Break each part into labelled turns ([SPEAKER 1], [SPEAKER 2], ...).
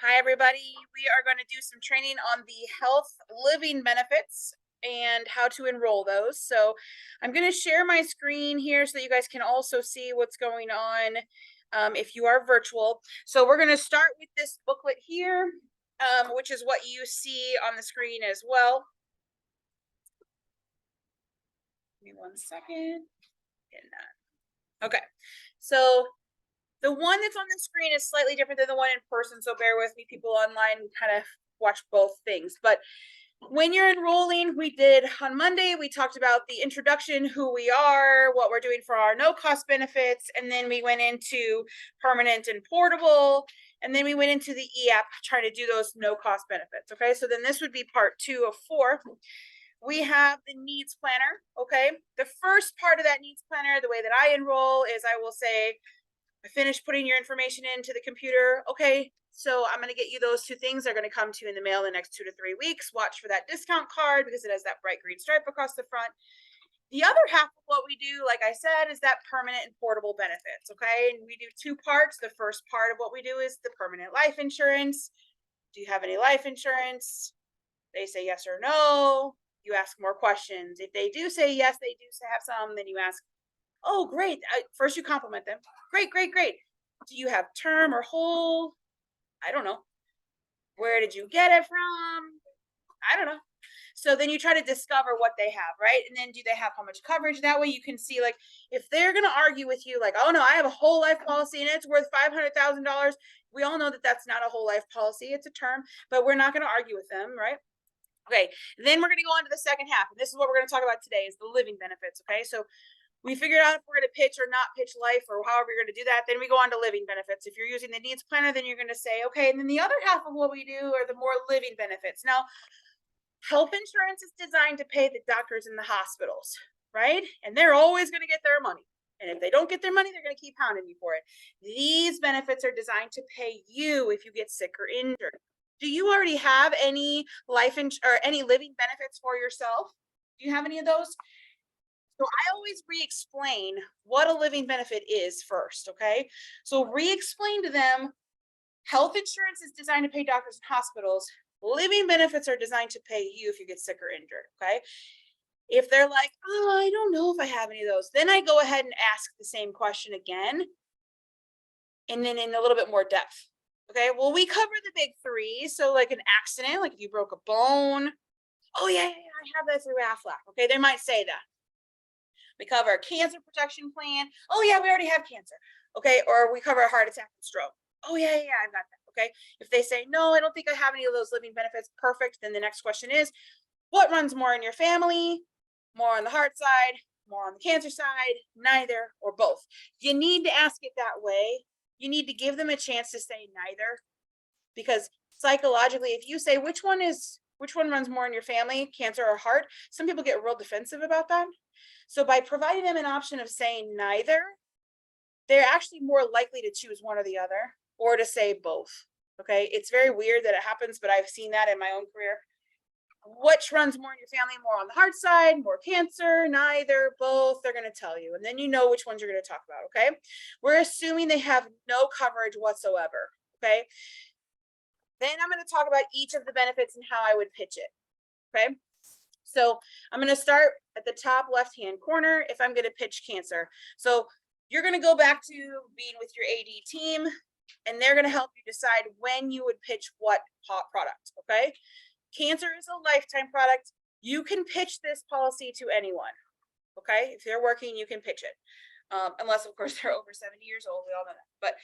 [SPEAKER 1] Hi, everybody. We are going to do some training on the health living benefits and how to enroll those. So I'm going to share my screen here so that you guys can also see what's going on if you are virtual. So we're going to start with this booklet here, which is what you see on the screen as well. Give me 1 second. Getting that. Okay. So the one that's on the screen is slightly different than the one in person, so bear with me. People online kind of watch both things. But when you're enrolling, we did on Monday, we talked about the introduction, who we are, what we're doing for our no-cost benefits, and then we went into permanent and portable, and then we went into the e-app trying to do those no-cost benefits, okay? So then this would be part 2 of 4. We have the needs planner, okay? The first part of that needs planner, the way that I enroll is I will say, I finished putting your information into the computer. Okay, so I'm going to get you those 2 things. They're going to come to you in the mail in the next 2 to 3 weeks. Watch for that discount card because it has that bright green stripe across the front. The other half of what we do, like I said, is that permanent and portable benefits. Okay, and we do 2 parts. The first part of what we do is the permanent life insurance. Do you have any life insurance? They say yes or no. You ask more questions. If they do say yes, they do have some, then you ask, oh, great. First you compliment them. Great, great, great. Do you have term or whole? I don't know. Where did you get it from? I don't know. So then you try to discover what they have, right? And then do they have how much coverage? That way you can see, like, if they're going to argue with you, like, oh no, I have a whole life policy and it's worth $500,000. We all know that that's not a whole life policy. It's a term, but we're not going to argue with them, right? Okay. Then we're going to go on to the second half. And this is what we're going to talk about today is the living benefits. Okay. So we figured out if we're going to pitch or not pitch life or however you're going to do that. Then we go on to living benefits. If you're using the needs planner, then you're going to say, okay, and then the other half of what we do are the more living benefits. Now, health insurance is designed to pay the doctors in the hospitals, right? And they're always going to get their money. And if they don't get their money, they're going to keep pounding you for it. These benefits are designed to pay you if you get sick or injured. Do you already have any life or any living benefits for yourself? Do you have any of those? So I always re-explain what a living benefit is first, okay? So re-explain to them, health insurance is designed to pay doctors and hospitals. Living benefits are designed to pay you if you get sick or injured, okay? If they're like, oh, I don't know if I have any of those, then I go ahead and ask the same question again, and then in a little bit more depth, okay? Well, we cover the big 3, so like an accident, like if you broke a bone, oh yeah, I have that through Aflac, okay? They might say that. We cover a cancer protection plan. Oh yeah, we already have cancer. Okay, or we cover a heart attack and stroke. Oh yeah, I've got that. Okay. If they say, no, I don't think I have any of those living benefits, perfect. Then the next question is, what runs more in your family? More on the heart side, more on the cancer side, neither, or both. You need to ask it that way. You need to give them a chance to say neither, because psychologically, if you say which one runs more in your family, cancer or heart, some people get real defensive about that. So by providing them an option of saying neither, they're actually more likely to choose one or the other, or to say both. Okay, it's very weird that it happens, but I've seen that in my own career. Which runs more in your family? More on the heart side, more cancer, neither, both. They're going to tell you, and then you know which ones you're going to talk about. Okay, we're assuming they have no coverage whatsoever. Okay, then I'm going to talk about each of the benefits and how I would pitch it. Okay. So I'm going to start at the top left-hand corner if I'm going to pitch cancer. So you're going to go back to being with your AD team, and they're going to help you decide when you would pitch what product, okay? Cancer is a lifetime product. You can pitch this policy to anyone, okay? If they're working, you can pitch it. Unless, of course, they're over 70 years old. We all know that. But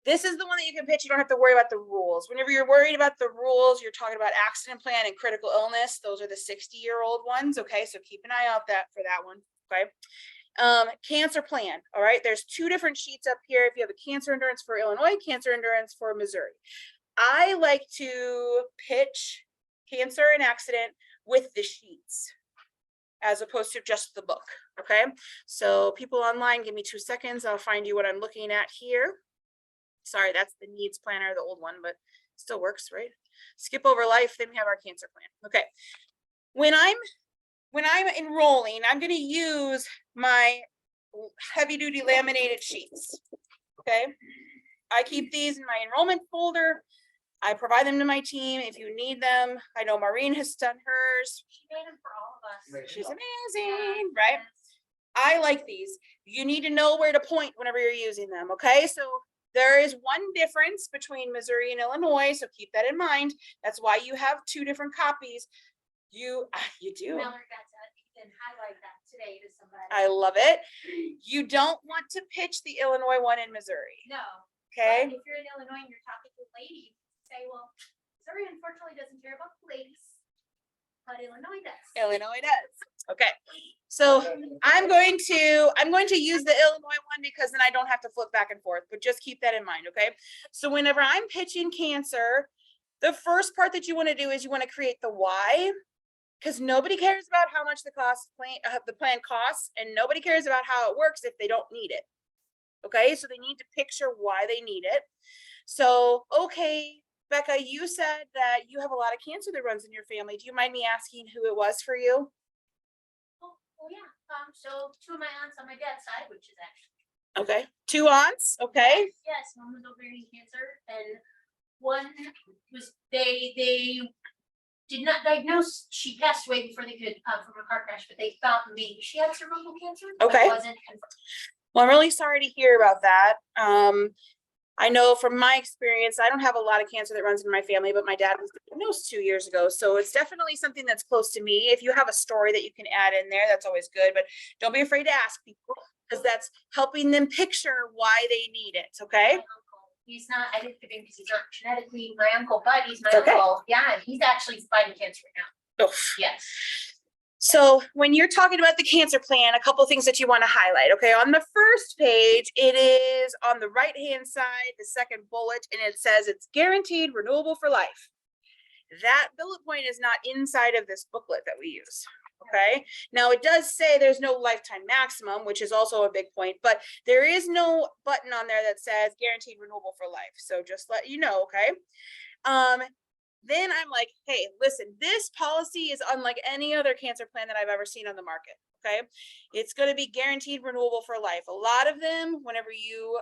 [SPEAKER 1] this is the one that you can pitch. You don't have to worry about the rules. Whenever you're worried about the rules, you're talking about accident plan and critical illness. Those are the 60-year-old ones. Okay, so keep an eye out for that one. Okay. Cancer plan. All right. There's 2 different sheets up here. If you have a cancer endurance for Illinois, cancer endurance for Missouri. I like to pitch cancer and accident with the sheets as opposed to just the book. Okay. So people online, give me 2 seconds. I'll find you what I'm looking at here. Sorry, that's the needs planner, the old one, but still works, right? Skip over life, then we have our cancer plan. Okay. When I'm enrolling, I'm going to use my heavy duty laminated sheets. Okay. I keep these in my enrollment folder. I provide them to my team if you need them. I know Maureen has done hers.
[SPEAKER 2] She made them for all of us.
[SPEAKER 1] She's amazing, right? I like these. You need to know where to point whenever you're using them, okay? So there is one difference between Missouri and Illinois, so keep that in mind. That's why you have two different copies. You do.
[SPEAKER 2] Miller got that. You can highlight that today to somebody.
[SPEAKER 1] I love it. You don't want to pitch the Illinois one in Missouri.
[SPEAKER 2] No.
[SPEAKER 1] Okay.
[SPEAKER 2] But if you're in Illinois and you're talking to a lady, say, well, Missouri unfortunately doesn't care about the ladies, but Illinois does.
[SPEAKER 1] Illinois does. Okay. So I'm going to use the Illinois one because then I don't have to flip back and forth, but just keep that in mind. Okay. So whenever I'm pitching cancer, the first part that you want to do is you want to create the why, because nobody cares about how much the plan costs, and nobody cares about how it works if they don't need it. Okay. So they need to picture why they need it. So, okay, Becca, you said that you have a lot of cancer that runs in your family. Do you mind me asking who it was for you?
[SPEAKER 2] Oh yeah. So two of my aunts on my dad's side, which is actually.
[SPEAKER 1] Okay. 2 aunts. Okay.
[SPEAKER 2] Yes, one was ovarian cancer, and one was they did not diagnose. She passed away before they could from a car crash, but they thought maybe she had cervical cancer.
[SPEAKER 1] Okay.
[SPEAKER 2] But it wasn't confirmed.
[SPEAKER 1] Well, I'm really sorry to hear about that. I know from my experience, I don't have a lot of cancer that runs in my family, but my dad was diagnosed 2 years ago. So it's definitely something that's close to me. If you have a story that you can add in there, that's always good, but don't be afraid to ask people, because that's helping them picture why they need it. Okay.
[SPEAKER 2] My uncle, he's not, I didn't pick him because he's not genetically my uncle, but he's my
[SPEAKER 1] Okay.
[SPEAKER 2] uncle. Yeah, and he's actually fighting cancer right now.
[SPEAKER 1] Oh.
[SPEAKER 2] Yes.
[SPEAKER 1] So when you're talking about the cancer plan, a couple things that you want to highlight. Okay, on the first page, it is on the right-hand side, the second bullet, and it says it's guaranteed renewable for life. That bullet point is not inside of this booklet that we use. Okay, now it does say there's no lifetime maximum, which is also a big point, but there is no button on there that says guaranteed renewable for life. So just let you know, okay? Then I'm like, hey, listen, this policy is unlike any other cancer plan that I've ever seen on the market. Okay. It's going to be guaranteed renewable for life. A lot of them, whenever you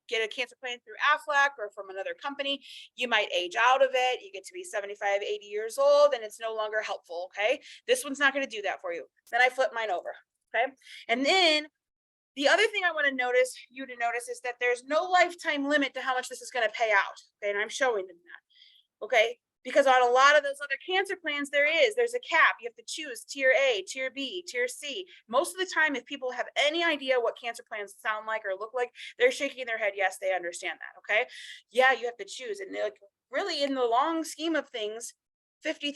[SPEAKER 1] get a cancer plan through Aflac or from another company, you might age out of it. You get to be 75, 80 years old and it's no longer helpful. Okay. This one's not going to do that for you. Then I flip mine over. Okay. And then the other thing I want to you to notice is that there's no lifetime limit to how much this is going to pay out. Okay. And I'm showing them that. Okay, because on a lot of those other cancer plans, there's a cap. You have to choose tier A, tier B, tier C. Most of the time, if people have any idea what cancer plans sound like or look like, they're shaking their head. Yes, they understand that. Okay. Yeah, you have to choose. And like, really, in the long scheme of things, $50,000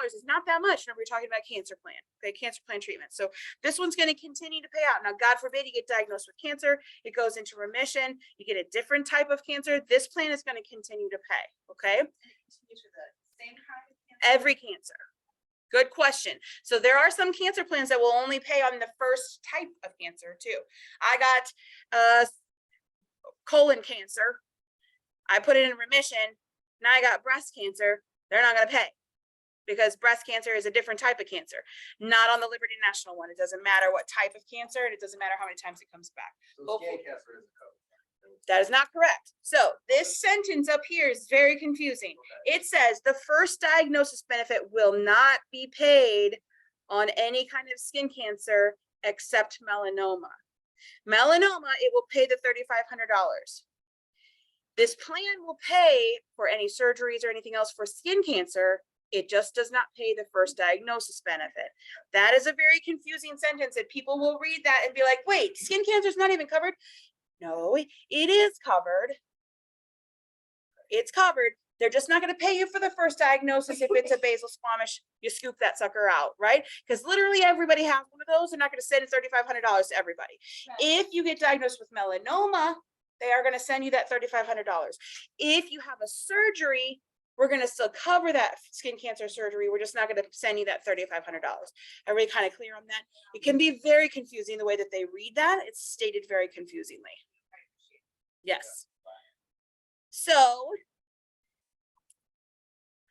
[SPEAKER 1] is not that much when we're talking about cancer plan, okay, cancer plan treatment. So this one's going to continue to pay out. Now, God forbid you get diagnosed with cancer, it goes into remission, you get a different type of cancer, this plan is going to continue to pay, okay? Every cancer. Good question. So there are some cancer plans that will only pay on the first type of cancer too. I got colon cancer. I put it in remission. Now I got breast cancer. They're not going to pay, because breast cancer is a different type of cancer, not on the Liberty National one. It doesn't matter what type of cancer, and it doesn't matter how many times it comes back.
[SPEAKER 3] So skin cancer is a code.
[SPEAKER 1] That is not correct. So this sentence up here is very confusing.
[SPEAKER 3] Okay.
[SPEAKER 1] It says the first diagnosis benefit will not be paid on any kind of skin cancer except melanoma. Melanoma, it will pay the $3,500. This plan will pay for any surgeries or anything else for skin cancer. It just does not pay the first diagnosis benefit. That is a very confusing sentence, and people will read that and be like, wait, skin cancer is not even covered? No, it is covered. It's covered. They're just not going to pay you for the first diagnosis. If it's a basal squamish, you scoop that sucker out, right? Because literally everybody has one of those. They're not going to send $3,500 to everybody.
[SPEAKER 2] Right.
[SPEAKER 1] If you get diagnosed with melanoma, they are going to send you that $3,500. If you have a surgery, we're going to still cover that skin cancer surgery. We're just not going to send you that $3,500. Everybody kind of clear on that? It can be very confusing the way that they read that. It's stated very confusingly. Yes. So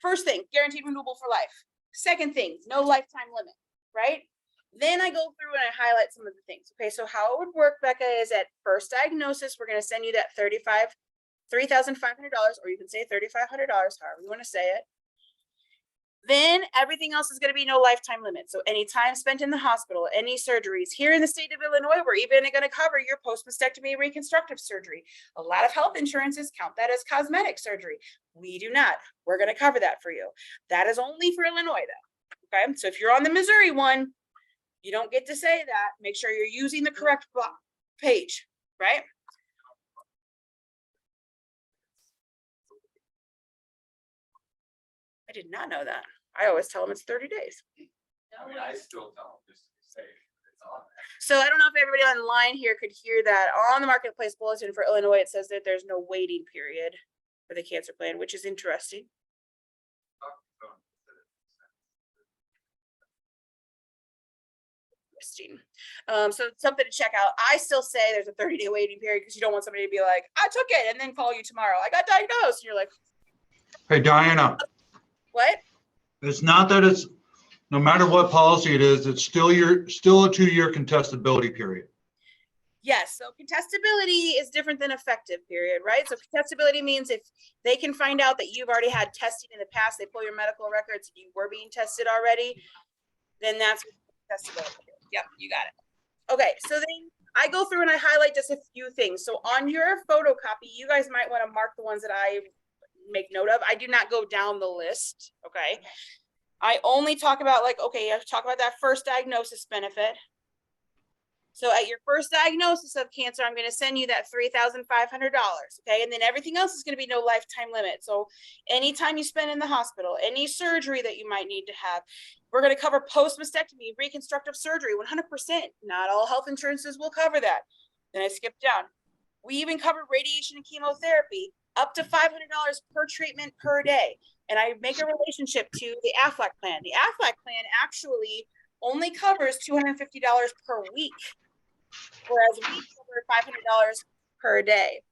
[SPEAKER 1] first thing, guaranteed renewable for life. Second thing, no lifetime limit, right? Then I go through and I highlight some of the things. Okay, so how it would work, Becca, is at first diagnosis, we're going to send you that $3,500 $3,500, or you can say $3,500, however you want to say it. Then everything else is going to be no lifetime limit. So any time spent in the hospital, any surgeries here in the state of Illinois, we're even going to cover your post-mastectomy reconstructive surgery. A lot of health insurances count that as cosmetic surgery. We do not. We're going to cover that for you. That is only for Illinois though. Okay. So if you're on the Missouri one, you don't get to say that. Make sure you're using the correct page, right? I did not know that. I always tell them it's 30 days.
[SPEAKER 3] I mean, I still tell them just to say it's on there.
[SPEAKER 1] So I don't know if everybody online here could hear that. On the marketplace bulletin for Illinois, it says that there's no waiting period for the cancer plan, which is interesting. Interesting. So it's something to check out. I still say there's a 30-day waiting period because you don't want somebody to be like, I took it, and then call you tomorrow. I got diagnosed. And you're like,
[SPEAKER 4] Hey, Diana,
[SPEAKER 1] what?
[SPEAKER 4] it's not that it's, no matter what policy it is, it's still a 2-year contestability period.
[SPEAKER 1] Yes, so contestability is different than effective period, right? So contestability means if they can find out that you've already had testing in the past, they pull your medical records, and you were being tested already, then that's contestability. Yep, you got it. Okay, so then I go through and I highlight just a few things. So on your photocopy, you guys might want to mark the ones that I make note of. I do not go down the list, okay? I only talk about like, okay, I talk about that first diagnosis benefit. So at your first diagnosis of cancer, I'm going to send you that $3,500, okay? And then everything else is going to be no lifetime limit. So anytime you spend in the hospital, any surgery that you might need to have, we're going to cover post-mastectomy, reconstructive surgery, 100%. Not all health insurances will cover that. Then I skip down. We even cover radiation and chemotherapy, up to $500 per treatment per day. And I make a relationship to the AFLAC plan. The AFLAC plan actually only covers $250 per week, whereas we cover $500 per day.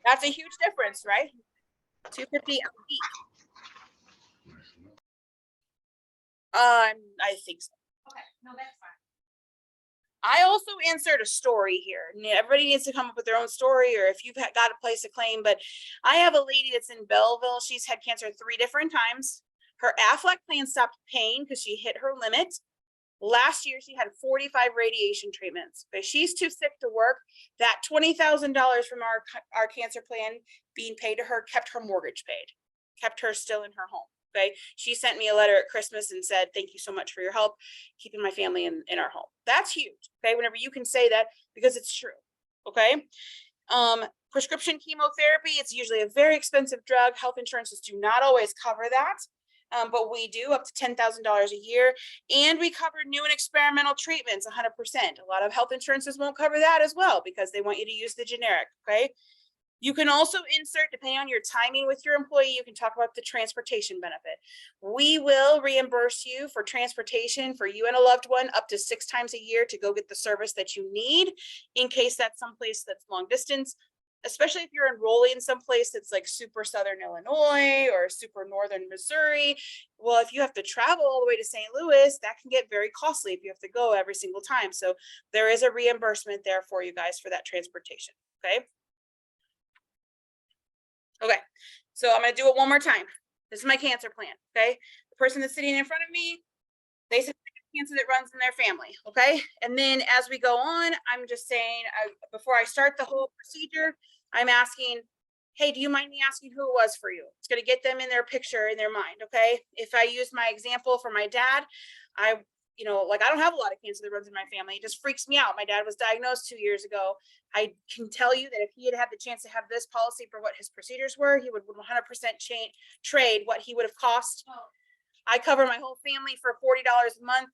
[SPEAKER 1] That's a huge difference, right? $250 a week. I think so.
[SPEAKER 2] Okay, no, that's fine.
[SPEAKER 1] I also insert a story here. Everybody needs to come up with their own story, or if you've got a place to claim, but I have a lady that's in Belleville. She's had cancer 3 different times. Her AFLAC plan stopped paying because she hit her limit. Last year, she had 45 radiation treatments, but she's too sick to work. That $20,000 from our cancer plan being paid to her kept her mortgage paid, kept her still in her home. Okay. She sent me a letter at Christmas and said, thank you so much for your help keeping my family in our home. That's huge. Okay. Whenever you can say that, because it's true. Okay. Prescription chemotherapy, it's usually a very expensive drug. Health insurances do not always cover that. But we do up to $10,000 a year, and we cover new and experimental treatments 100%. A lot of health insurances won't cover that as well because they want you to use the generic. Okay. You can also insert, depending on your timing with your employee, you can talk about the transportation benefit. We will reimburse you for transportation for you and a loved one up to 6 times a year to go get the service that you need, in case that's someplace that's long distance, especially if you're enrolling someplace that's like super southern Illinois or super northern Missouri. Well, if you have to travel all the way to St. Louis, that can get very costly if you have to go every single time. So there is a reimbursement there for you guys for that transportation. Okay. Okay, so I'm going to do it one more time. This is my cancer plan. Okay, the person that's sitting in front of me, they said cancer that runs in their family. Okay, and then as we go on, I'm just saying, before I start the whole procedure, I'm asking, hey, do you mind me asking who it was for you? It's going to get them in their picture in their mind. Okay, if I use my example for my dad, I don't have a lot of cancer that runs in my family. It just freaks me out. My dad was diagnosed 2 years ago. I can tell you that if he had had the chance to have this policy for what his procedures were, he would 100% trade what he would have cost. I cover my whole family for $40 a month.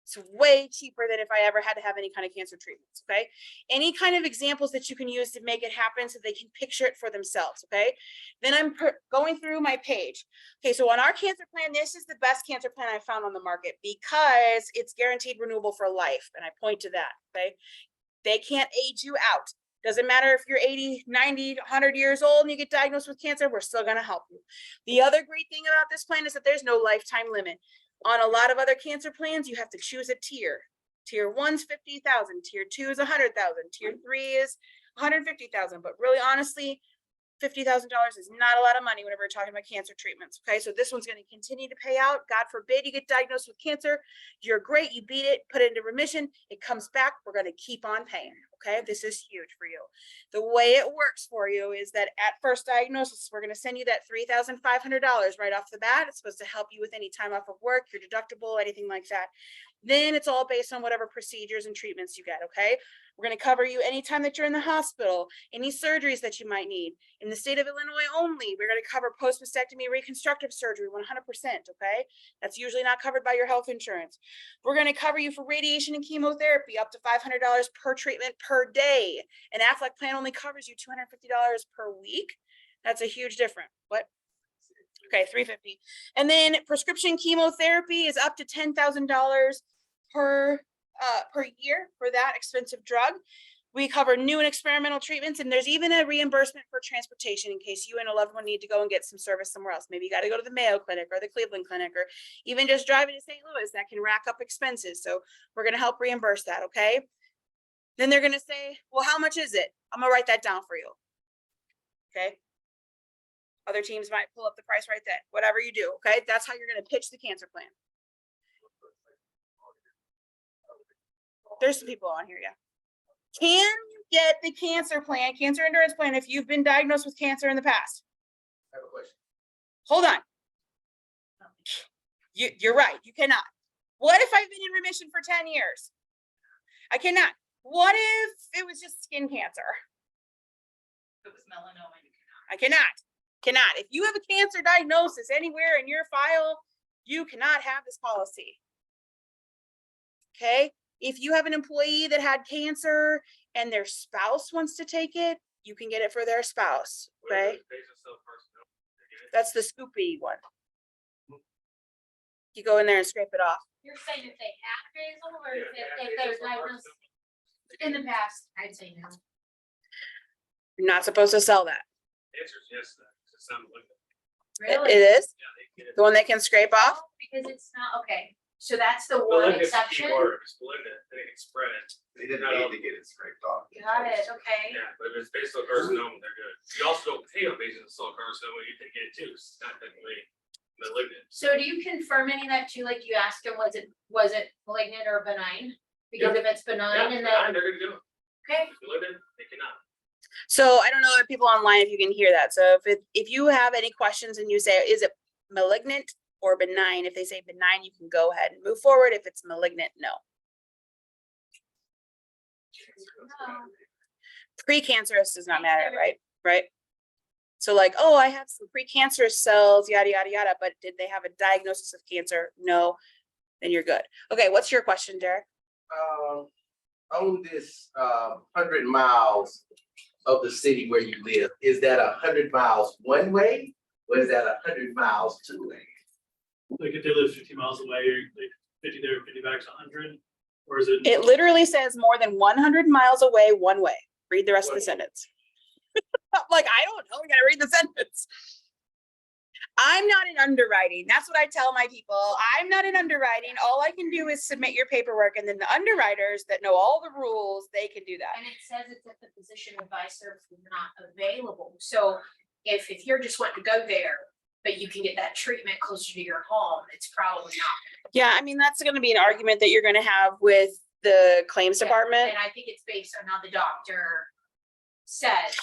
[SPEAKER 1] It's way cheaper than if I ever had to have any kind of cancer treatments. Okay. Any kind of examples that you can use to make it happen so they can picture it for themselves. Okay. Then I'm going through my page. Okay. So on our cancer plan, this is the best cancer plan I found on the market because it's guaranteed renewable for life. And I point to that. Okay. They can't age you out. Doesn't matter if you're 80, 90, 100 years old and you get diagnosed with cancer, we're still going to help you. The other great thing about this plan is that there's no lifetime limit. On a lot of other cancer plans, you have to choose a tier. Tier 1's 50,000, tier 2 is 100,000, tier 3 is 150,000. But really, honestly, $50,000 is not a lot of money whenever we're talking about cancer treatments. Okay, so this one's going to continue to pay out. God forbid you get diagnosed with cancer. You're great. You beat it, put it into remission. It comes back. We're going to keep on paying. Okay, this is huge for you. The way it works for you is that at first diagnosis, we're going to send you that $3,500 right off the bat. It's supposed to help you with any time off of work, your deductible, anything like that. Then it's all based on whatever procedures and treatments you get. Okay, we're going to cover you anytime that you're in the hospital, any surgeries that you might need. In the state of Illinois only, we're going to cover post-mastectomy reconstructive surgery 100%, okay? That's usually not covered by your health insurance. We're going to cover you for radiation and chemotherapy up to $500 per treatment per day. An Aflac plan only covers you $250 per week. That's a huge difference. What? Okay, $350. And then prescription chemotherapy is up to $10,000 per year for that expensive drug. We cover new and experimental treatments, and there's even a reimbursement for transportation in case you and a loved one need to go and get some service somewhere else. Maybe you got to go to the Mayo Clinic or the Cleveland Clinic, or even just driving to St. Louis. That can rack up expenses. So we're going to help reimburse that, okay? Then they're going to say, well, how much is it? I'm going to write that down for you. Okay? Other teams might pull up the price right then. Whatever you do, okay? That's how you're going to pitch the cancer plan. There's some people on here, yeah. Can you get the cancer plan, cancer endurance plan, if you've been diagnosed with cancer in the past?
[SPEAKER 3] I have a question.
[SPEAKER 1] Hold on. You're right, you cannot. What if I've been in remission for 10 years? I cannot. What if it was just skin cancer?
[SPEAKER 5] If it was melanoma, you cannot.
[SPEAKER 1] I cannot. If you have a cancer diagnosis anywhere in your file, you cannot have this policy. Okay? If you have an employee that had cancer and their spouse wants to take it, you can get it for their spouse, okay? That's the scoopy one. You go in there and scrape it off.
[SPEAKER 2] You're saying if they have basal or if they're diagnosed in the past, I'd say no.
[SPEAKER 1] You're not supposed to sell that.
[SPEAKER 3] The answer is yes, then, 'cause it's not liquid.
[SPEAKER 2] Really?
[SPEAKER 1] It is?
[SPEAKER 3] Yeah, they get it.
[SPEAKER 1] The one they can scrape off?
[SPEAKER 2] Because it's not, okay, so that's the
[SPEAKER 3] But
[SPEAKER 2] one
[SPEAKER 3] look, it's the key
[SPEAKER 2] exception.
[SPEAKER 3] word, it's malignant, then it can spread it.
[SPEAKER 6] They didn't need to get it scraped off.
[SPEAKER 2] Got it, okay.
[SPEAKER 3] Yeah, but if it's basal carcinoma, they're good. You also don't pay on basal cell carcinoma, you take it too, it's not technically malignant.
[SPEAKER 2] So do you confirm any of that too? Like you asked him, was it malignant or benign? Because if it's
[SPEAKER 3] Yeah,
[SPEAKER 2] benign and
[SPEAKER 3] fine,
[SPEAKER 2] then,
[SPEAKER 3] they're gonna do it.
[SPEAKER 2] okay,
[SPEAKER 3] If malignant, they cannot.
[SPEAKER 1] So I don't know if people online, if you can hear that. So if you have any questions and you say, is it malignant or benign? If they say benign, you can go ahead and move forward. If it's malignant, no. Precancerous does not matter, right? Right? So like, oh, I have some precancerous cells, yada, yada, yada, but did they have a diagnosis of cancer? No, then you're good. Okay, what's your question, Derek?
[SPEAKER 6] On this 100 miles of the city where you live, is that 100 miles one way? Or is that 100 miles two way?
[SPEAKER 7] Like if they live 50 miles away, or like 50 there, 50 back's 100, or is it?
[SPEAKER 1] It literally says more than 100 miles away, one way. Read the rest of the sentence. Like, I don't know, you gotta read the sentence. I'm not in underwriting. That's what I tell my people. I'm not in underwriting. All I can do is submit your paperwork, and then the underwriters that know all the rules, they can do that.
[SPEAKER 2] and it says it's if the physician advice service is not available. So if you're just wanting to go there, but you can get that treatment closer to your home, it's probably not.
[SPEAKER 1] Yeah, I mean, that's gonna be an argument that you're gonna have with the claims
[SPEAKER 2] Yeah,
[SPEAKER 1] department.
[SPEAKER 2] And I think it's based on how the doctor says.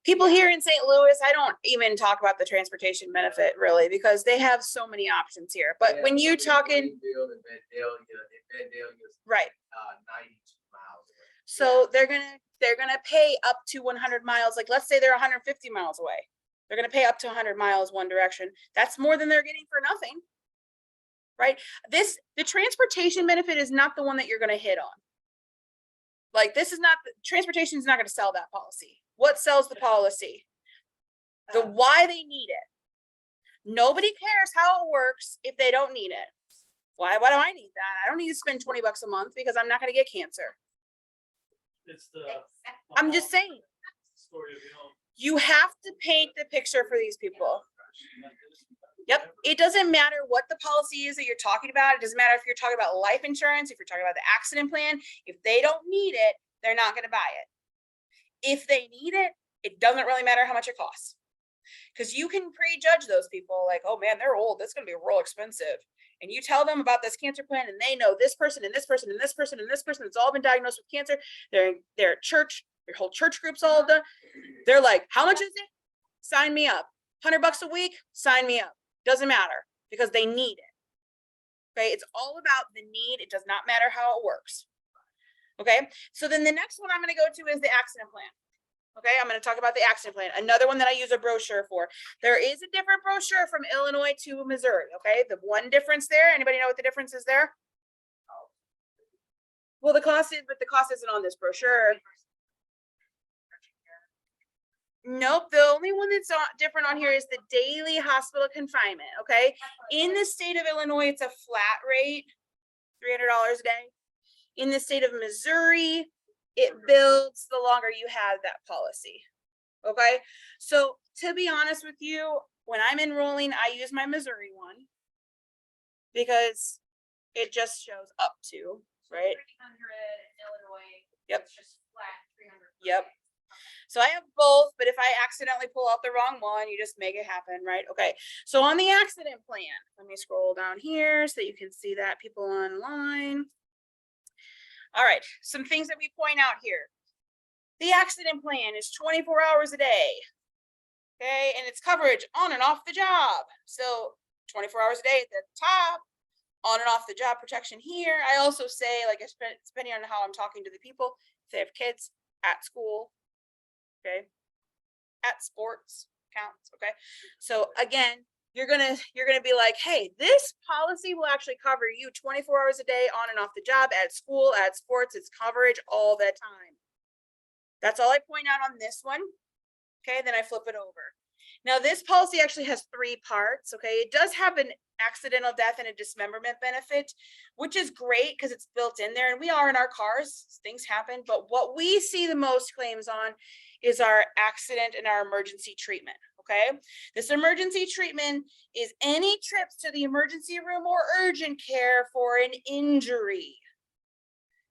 [SPEAKER 1] People here in St. Louis, I don't even talk about the transportation benefit really, because they have so many options here. But when you talking, right,
[SPEAKER 6] 92 miles away.
[SPEAKER 1] so they're gonna pay up to 100 miles. Like, let's say they're 150 miles away. They're gonna pay up to 100 miles one direction. That's more than they're getting for nothing. Right? The transportation benefit is not the one that you're gonna hit on. Like, this is not, transportation is not gonna sell that policy. What sells the policy? The why they need it. Nobody cares how it works if they don't need it. Why do I need that? I don't need to spend 20 bucks a month because I'm not gonna get cancer.
[SPEAKER 7] It's the.
[SPEAKER 1] I'm just saying,
[SPEAKER 7] Story of, you know.
[SPEAKER 1] you have to paint the picture for these people. Yep, it doesn't matter what the policy is that you're talking about. It doesn't matter if you're talking about life insurance, if you're talking about the accident plan. If they don't need it, they're not gonna buy it. If they need it, it doesn't really matter how much it costs. Because you can prejudge those people like, oh man, they're old. That's going to be real expensive. And you tell them about this cancer plan and they know this person and this person and this person and this person that's all been diagnosed with cancer. They're at church, their whole church group's all done. They're like, how much is it? Sign me up. $100 a week, sign me up. Doesn't matter because they need it. Okay, it's all about the need. It does not matter how it works. Okay, so then the next one I'm going to go to is the accident plan. Okay, I'm going to talk about the accident plan. Another one that I use a brochure for. There is a different brochure from Illinois to Missouri. Okay, the one difference there. Anybody know what the difference is there? Well, the cost is, but the cost isn't on this brochure. Nope, the only one that's different on here is the daily hospital confinement. Okay, in the state of Illinois, it's a flat rate, $300 a day. In the state of Missouri, it builds the longer you have that policy. Okay, so to be honest with you, when I'm enrolling, I use my Missouri one because it just shows up to, right?
[SPEAKER 2] 300 in Illinois.
[SPEAKER 1] Yep.
[SPEAKER 2] It's just flat 300.
[SPEAKER 1] Yep. So I have both, but if I accidentally pull out the wrong one, you just make it happen, right? Okay, so on the accident plan, let me scroll down here so that you can see that, people online. All right, some things that we point out here. The accident plan is 24 hours a day. Okay, and it's coverage on and off the job. So 24 hours a day at the top, on and off the job protection here. I also say, like, depending on how I'm talking to the people, if they have kids at school, okay, at sports counts, okay. So again, you're gonna be like, hey, this policy will actually cover you 24 hours a day on and off the job, at school, at sports. It's coverage all the time. That's all I point out on this one. Okay, then I flip it over. Now this policy actually has 3 parts. Okay, it does have an accidental death and a dismemberment benefit, which is great because it's built in there, and we are in our cars, things happen. But what we see the most claims on is our accident and our emergency treatment. Okay, this emergency treatment is any trips to the emergency room or urgent care for an injury.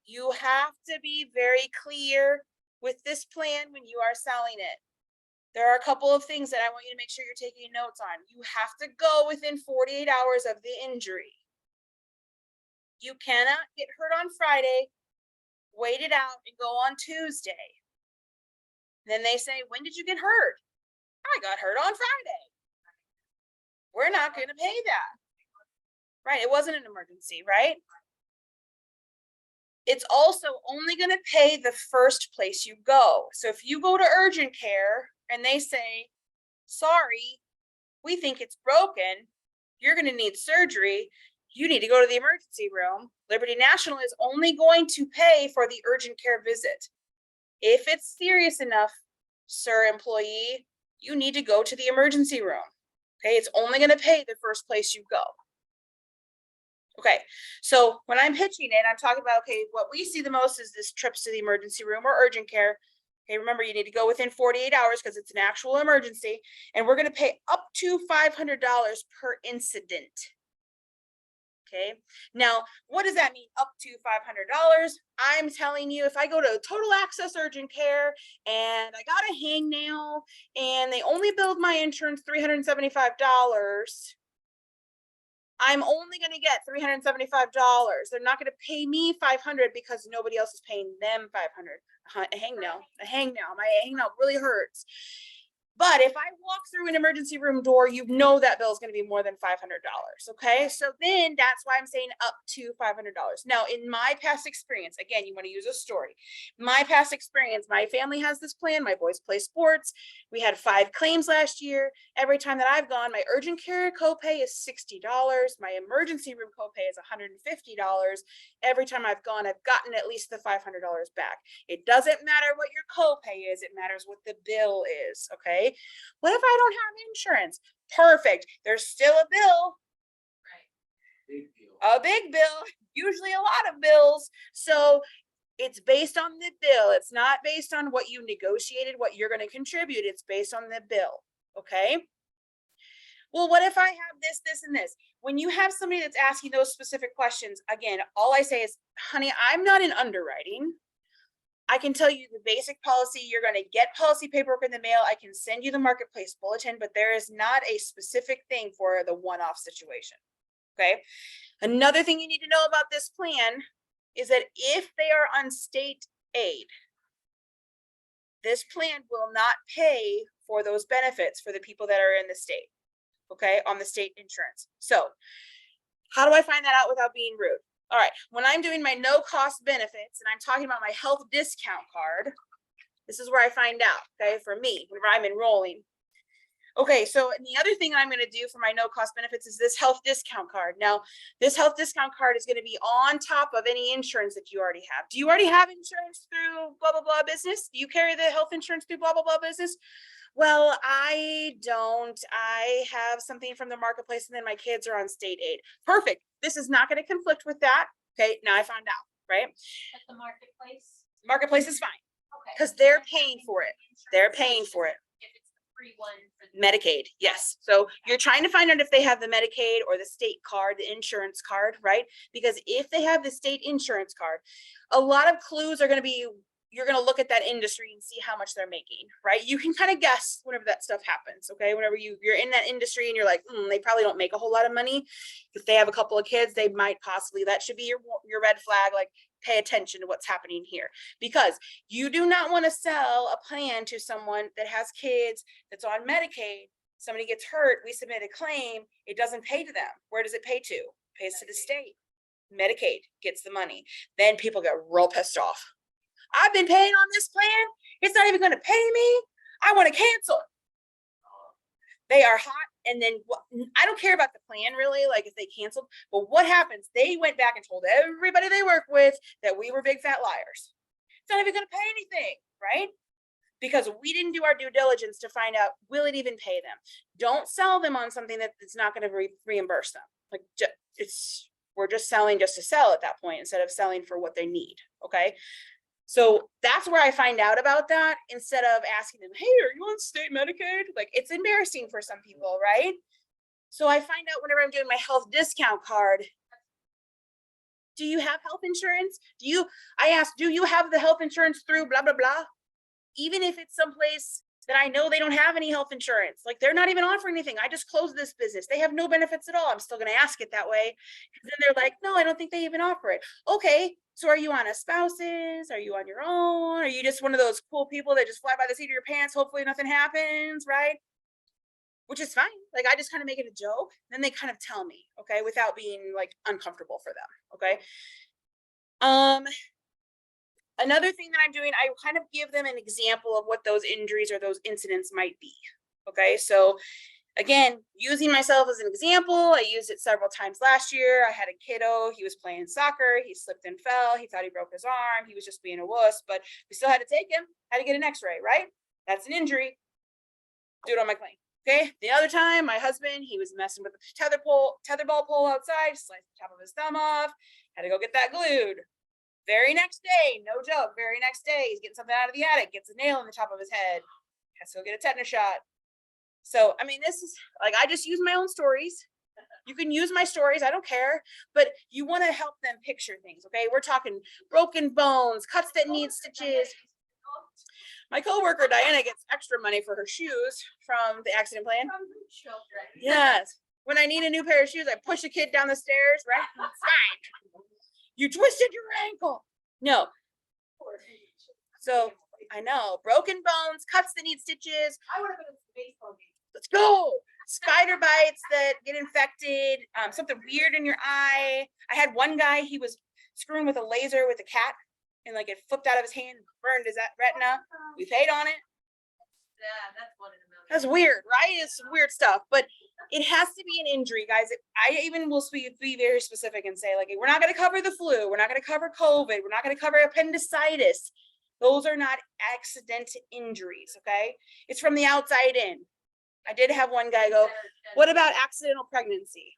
[SPEAKER 1] You have to be very clear with this plan when you are selling it. There are a couple of things that I want you to make sure you're taking notes on. You have to go within 48 hours of the injury. You cannot get hurt on Friday, wait it out, and go on Tuesday. Then they say, when did you get hurt? I got hurt on Friday. We're not going to pay that. Right, it wasn't an emergency, right? It's also only going to pay the first place you go. So if you go to urgent care and they say, sorry, we think it's broken, you're going to need surgery, you need to go to the emergency room. Liberty National is only going to pay for the urgent care visit. If it's serious enough, sir employee, you need to go to the emergency room. Okay, it's only going to pay the first place you go. Okay, so when I'm pitching it, I'm talking about, okay, what we see the most is this trips to the emergency room or urgent care. Okay, remember, you need to go within 48 hours because it's an actual emergency, and we're going to pay up to $500 per incident. Okay, now what does that mean, up to $500? I'm telling you, if I go to total access urgent care and I got a hangnail and they only billed my insurance $375, I'm only going to get $375. They're not going to pay me $500 because nobody else is paying them $500. A hangnail, my hangnail really hurts. But if I walk through an emergency room door, you know that bill is going to be more than $500. Okay, so then that's why I'm saying up to $500. Now, in my past experience, again, you want to use a story. My past experience, my family has this plan. My boys play sports. We had 5 claims last year. Every time that I've gone, my urgent care copay is $60. My emergency room copay is $150. Every time I've gone, I've gotten at least the $500 back. It doesn't matter what your copay is. It matters what the bill is. Okay. What if I don't have insurance? Perfect. There's still a bill.
[SPEAKER 6] Big deal.
[SPEAKER 1] A big bill, usually a lot of bills. So it's based on the bill. It's not based on what you negotiated, what you're going to contribute. It's based on the bill. Okay. Well, what if I have this, this, and this? When you have somebody that's asking those specific questions, again, all I say is, honey, I'm not in underwriting. I can tell you the basic policy, you're gonna get policy paperwork in the mail, I can send you the marketplace bulletin, but there is not a specific thing for the one-off situation. Okay? Another thing you need to know about this plan is that if they are on state aid, this plan will not pay for those benefits for the people that are in the state, okay, on the state insurance. So how do I find that out without being rude? All right, when I'm doing my no cost benefits and I'm talking about my health discount card, this is where I find out, okay, for me, whenever I'm enrolling. Okay, so the other thing I'm gonna do for my no cost benefits is this health discount card. Now, this health discount card is gonna be on top of any insurance that you already have. Do you already have insurance through blah, blah, blah business? Do you carry the health insurance through blah, blah, blah business? Well, I don't. I have something from the marketplace and then my kids are on state aid. Perfect. This is not gonna conflict with that. Okay, now I found out, right?
[SPEAKER 2] At the marketplace?
[SPEAKER 1] Marketplace is fine,
[SPEAKER 2] Okay.
[SPEAKER 1] 'cause they're paying for it. They're paying for it.
[SPEAKER 2] If it's the free one for the.
[SPEAKER 1] Medicaid, yes. So you're trying to find out if they have the Medicaid or the state card, the insurance card, right? Because if they have the state insurance card, a lot of clues are gonna be, you're gonna look at that industry and see how much they're making, right? You can kind of guess whenever that stuff happens, okay? Whenever you're in that industry and you're like, they probably don't make a whole lot of money. If they have a couple of kids, they might possibly, that should be your red flag, like pay attention to what's happening here. Because you do not want to sell a plan to someone that has kids, that's on Medicaid, somebody gets hurt, we submit a claim, it doesn't pay to them. Where does it pay to? It pays to the state. Medicaid gets the money. Then people get real pissed off. I've been paying on this plan. It's not even gonna pay me. I want to cancel. They are hot. And then I don't care about the plan really, like if they canceled, but what happens? They went back and told everybody they work with that we were big fat liars. It's not even gonna pay anything, right? Because we didn't do our due diligence to find out, will it even pay them? Don't sell them on something that's not gonna reimburse them. Like we're just selling just to sell at that point instead of selling for what they need, okay? So that's where I find out about that instead of asking them, hey, are you on state Medicaid? Like it's embarrassing for some people, right? So I find out whenever I'm doing my health discount card, do you have health insurance? I ask, do you have the health insurance through blah, blah, blah? Even if it's someplace that I know they don't have any health insurance, like they're not even offering anything. I just closed this business. They have no benefits at all. I'm still gonna ask it that way. And then they're like, no, I don't think they even offer it. Okay, so are you on a spouse's? Are you on your own? Are you just one of those cool people that just fly by the seat of your pants? Hopefully nothing happens, right? Which is fine. Like I just kind of make it a joke. Then they kind of tell me, okay, without being like uncomfortable for them, okay? Another thing that I'm doing, I kind of give them an example of what those injuries or those incidents might be. Okay, so again, using myself as an example, I used it several times last year. I had a kiddo, he was playing soccer, he slipped and fell, he thought he broke his arm, he was just being a wuss, but we still had to take him, had to get an x-ray, right? That's an injury. Do it on my claim. Okay, the other time, my husband, he was messing with the tetherball pole outside, sliced the top of his thumb off, had to go get that glued. Very next day, no joke, very next day, he's getting something out of the attic, gets a nail in the top of his head, has to go get a tetanus shot. So, I mean, this is like, I just use my own stories. You can use my stories, I don't care, but you want to help them picture things, okay? We're talking broken bones, cuts that need stitches. My coworker, Diana, gets extra money for her shoes from the accident plan. Yes. When I need a new pair of shoes, I push a kid down the stairs, right? It's fine. You twisted your ankle. No. So I know, broken bones, cuts that need stitches.
[SPEAKER 2] I would have been a baseball game.
[SPEAKER 1] Let's go. Spider bites that get infected, something weird in your eye. I had one guy, he was screwing with a laser with a cat and like it flipped out of his hand, burned his retina. We paid on it.
[SPEAKER 2] Yeah, that's one of the.
[SPEAKER 1] That's weird, right? It's weird stuff, but it has to be an injury, guys. I even will be very specific and say, like, we're not going to cover the flu. We're not going to cover COVID. We're not going to cover appendicitis. Those are not accident injuries, okay? It's from the outside in. I did have one guy go, what about accidental pregnancy?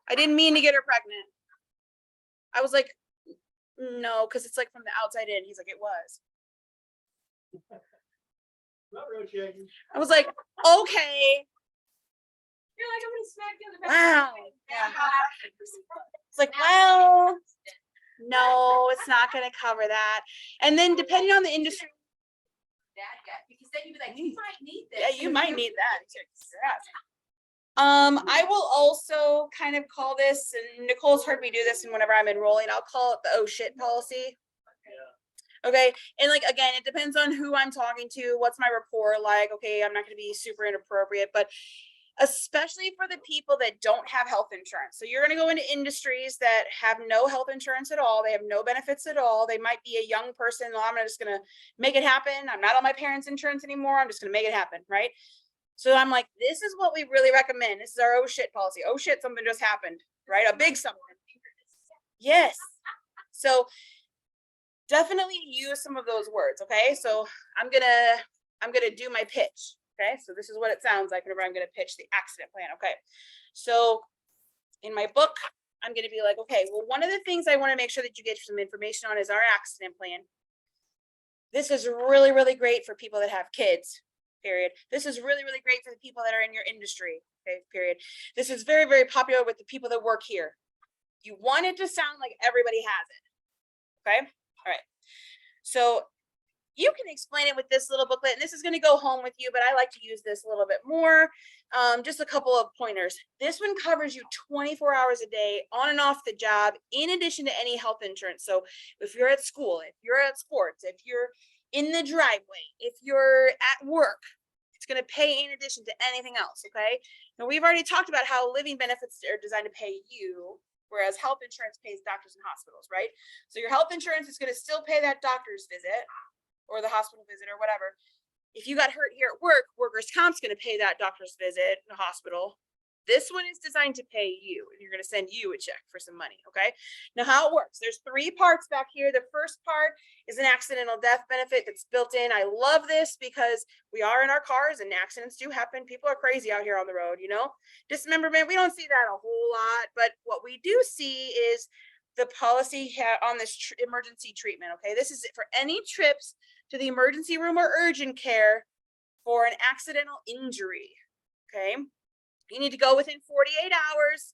[SPEAKER 1] I didn't mean to get her pregnant. I was like, no, because it's like from the outside in. He's like, it was.
[SPEAKER 7] Not rotating.
[SPEAKER 1] I was like, okay.
[SPEAKER 2] You're like, I'm gonna smack you in the back.
[SPEAKER 1] Wow. Yeah. It's like, well, No, it's not gonna cover that. And then depending on the industry,
[SPEAKER 2] Bad guy, because then you'd be like, you might need this.
[SPEAKER 1] yeah, you might need that. I will also kind of call this, and Nicole's heard me do this, and whenever I'm enrolling, I'll call it the oh shit policy.
[SPEAKER 7] Yeah.
[SPEAKER 1] Okay, and like, again, it depends on who I'm talking to, what's my rapport like, okay, I'm not gonna be super inappropriate, but especially for the people that don't have health insurance. So you're gonna go into industries that have no health insurance at all, they have no benefits at all, they might be a young person, well, I'm just gonna make it happen, I'm not on my parents' insurance anymore, I'm just gonna make it happen, right? So I'm like, this is what we really recommend, this is our oh shit policy, oh shit, something just happened, right, a big something. Yes, so definitely use some of those words, okay? So I'm gonna do my pitch, okay? So this is what it sounds like whenever I'm gonna pitch the accident plan, okay? So in my book, I'm gonna be like, okay, well, one of the things I wanna make sure that you get some information on is our accident plan. This is really, really great for people that have kids, period. This is really, really great for the people that are in your industry, okay, period. This is very, very popular with the people that work here. You want it to sound like everybody has it, okay? All right, so you can explain it with this little booklet, and this is going to go home with you, but I like to use this a little bit more. Just a couple of pointers. This one covers you 24 hours a day on and off the job, in addition to any health insurance. So if you're at school, if you're at sports, if you're in the driveway, if you're at work, it's going to pay in addition to anything else, okay? Now, we've already talked about how living benefits are designed to pay you, whereas health insurance pays doctors and hospitals, right? So your health insurance is going to still pay that doctor's visit or the hospital visit or whatever. If you got hurt here at work, workers' comp's going to pay that doctor's visit in the hospital. This one is designed to pay you, and you're going to send you a check for some money, okay? Now, how it works, there's 3 parts back here. The first part is an accidental death benefit that's built in. I love this because we are in our cars and accidents do happen. People are crazy out here on the road, you know? Dismemberment, we don't see that a whole lot, but what we do see is the policy on this emergency treatment, okay? This is for any trips to the emergency room or urgent care for an accidental injury, okay? You need to go within 48 hours,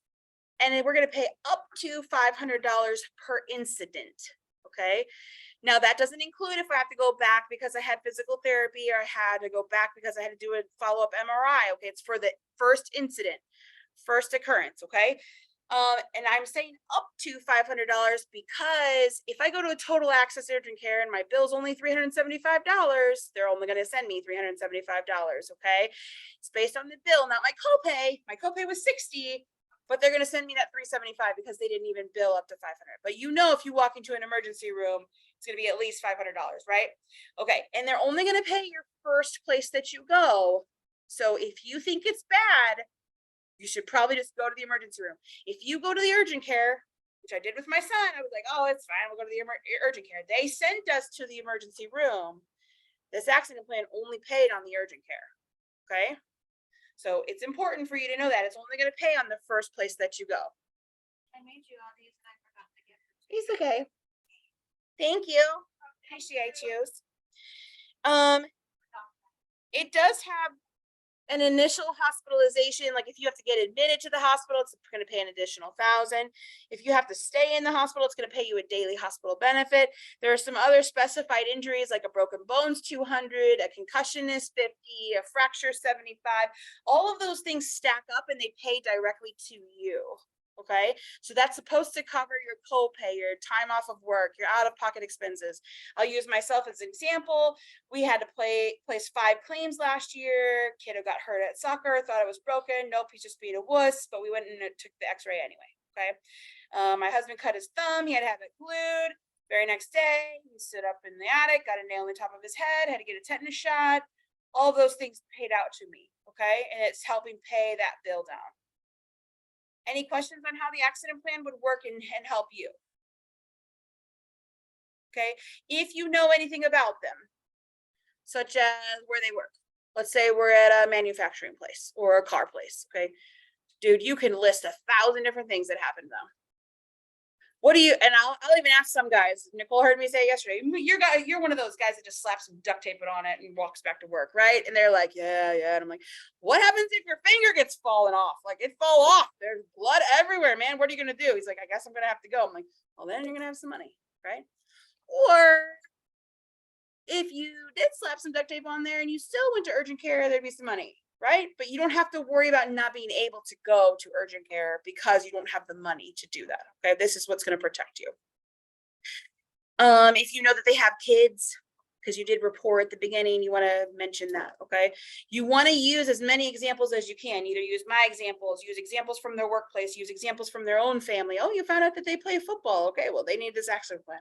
[SPEAKER 1] and then we're going to pay up to $500 per incident, okay? Now, that doesn't include if I have to go back because I had physical therapy, or I had to go back because I had to do a follow-up MRI, okay? It's for the first incident, first occurrence, okay? And I'm saying up to $500 because if I go to a total access urgent care and my bill's only $375, they're only going to send me $375, okay? It's based on the bill, not my copay. My copay was $60, but they're going to send me that $375 because they didn't even bill up to $500. But you know, if you walk into an emergency room, it's going to be at least $500, right? Okay, and they're only going to pay your first place that you go. So if you think it's bad, you should probably just go to the emergency room. If you go to the urgent care, which I did with my son, I was like, oh, it's fine, we'll go to the urgent care. They sent us to the emergency room. This accident plan only paid on the urgent care, okay? So it's important for you to know that. It's only gonna pay on the first place that you go.
[SPEAKER 2] I made you all these and I forgot to get them.
[SPEAKER 1] It's okay. Thank you. Appreciate you. It does have an initial hospitalization, like if you have to get admitted to the hospital, it's going to pay an additional $1,000. If you have to stay in the hospital, it's going to pay you a daily hospital benefit. There are some other specified injuries, like a broken bone's $200, a concussion is $50, a fracture $75. All of those things stack up and they pay directly to you. Okay, so that's supposed to cover your copay, your time off of work, your out-of-pocket expenses. I'll use myself as an example. We had to place 5 claims last year. Kiddo got hurt at soccer, thought it was broken. Nope, he's just being a wuss, but we went and took the x-ray anyway, okay? My husband cut his thumb, he had to have it glued. Very next day, he stood up in the attic, got a nail in the top of his head, had to get a tetanus shot. All those things paid out to me, okay? And it's helping pay that bill down. Any questions on how the accident plan would work and help you? Okay, if you know anything about them, such as where they work. Let's say we're at a manufacturing place or a car place, okay? Dude, you can list 1,000 different things that happen to them. What do you, and I'll even ask some guys, Nicole heard me say yesterday, you're one of those guys that just slaps some duct tape on it and walks back to work, right? And they're like, yeah. And I'm like, what happens if your finger gets fallen off? Like it fall off, there's blood everywhere, man. What are you gonna do? He's like, I guess I'm gonna have to go. I'm like, well, then you're gonna have some money, right? Or if you did slap some duct tape on there and you still went to urgent care, there'd be some money, right? But you don't have to worry about not being able to go to urgent care because you don't have the money to do that. Okay, this is what's going to protect you. If you know that they have kids, because you did report at the beginning, you want to mention that. Okay, you want to use as many examples as you can. Either use my examples, use examples from their workplace, use examples from their own family. Oh, you found out that they play football. Okay, well, they need this action plan.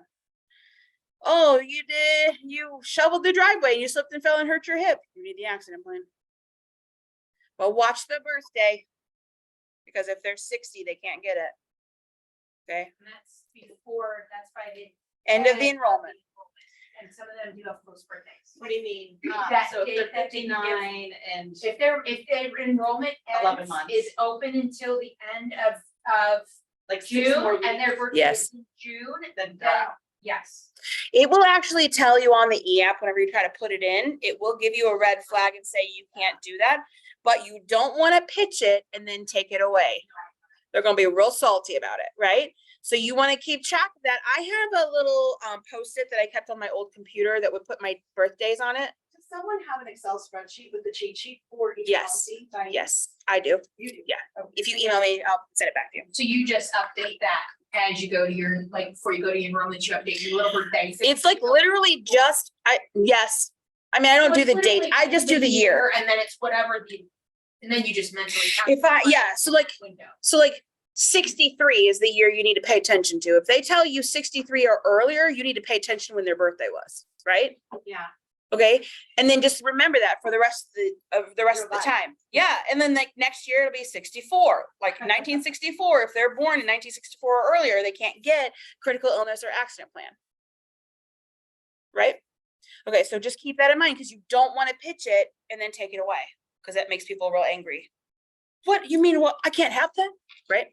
[SPEAKER 1] Oh, you shoveled the driveway and you slipped and fell and hurt your hip. You need the accident plan. Well, watch the birthday, because if they're 60, they can't get it. Okay,
[SPEAKER 2] And that's before, that's by the.
[SPEAKER 1] end of the enrollment.
[SPEAKER 2] And some of them do have close birthdays.
[SPEAKER 5] What do you mean?
[SPEAKER 2] That
[SPEAKER 5] So
[SPEAKER 2] date
[SPEAKER 5] if they're
[SPEAKER 2] that they give-
[SPEAKER 5] 59 and
[SPEAKER 2] If their enrollment
[SPEAKER 5] 11
[SPEAKER 2] ends,
[SPEAKER 5] months.
[SPEAKER 2] is open until the end of
[SPEAKER 5] like 6
[SPEAKER 2] June,
[SPEAKER 5] more
[SPEAKER 2] and their
[SPEAKER 5] weeks,
[SPEAKER 2] birthday
[SPEAKER 1] Yes.
[SPEAKER 2] is in June,
[SPEAKER 5] then
[SPEAKER 2] then, yes.
[SPEAKER 1] It will actually tell you on the e-app whenever you try to put it in, it will give you a red flag and say you can't do that, but you don't want to pitch it and then take it away. They're going to be real salty about it, right? So you want to keep track of that. I have a little post-it that I kept on my old computer that would put my birthdays on it.
[SPEAKER 8] Does someone have an Excel spreadsheet with the cheat sheet for each
[SPEAKER 1] Yes.
[SPEAKER 8] policy? Diane?
[SPEAKER 1] Yes, I do.
[SPEAKER 8] You do?
[SPEAKER 1] Yeah.
[SPEAKER 8] Okay.
[SPEAKER 1] If you email me, I'll send it back to you.
[SPEAKER 2] So you just update that as you go to your, like, before you go to your enrollment, you update your little birthdays.
[SPEAKER 1] It's like literally just, yes. I mean, I don't do the date. I just do the year.
[SPEAKER 2] And then it's whatever and then you just mentally.
[SPEAKER 1] If so like 63 is the year you need to pay attention to. If they tell you 63 or earlier, you need to pay attention when their birthday was, right?
[SPEAKER 8] Yeah.
[SPEAKER 1] Okay, and then just remember that for the rest of the
[SPEAKER 8] Your life.
[SPEAKER 1] time. Yeah, and then like next year it'll be 64, like 1964. If they're born in 1964 or earlier, they can't get critical illness or accident plan. Right? Okay, so just keep that in mind, because you don't want to pitch it and then take it away, because that makes people real angry. What you mean? Well, I can't have that, right?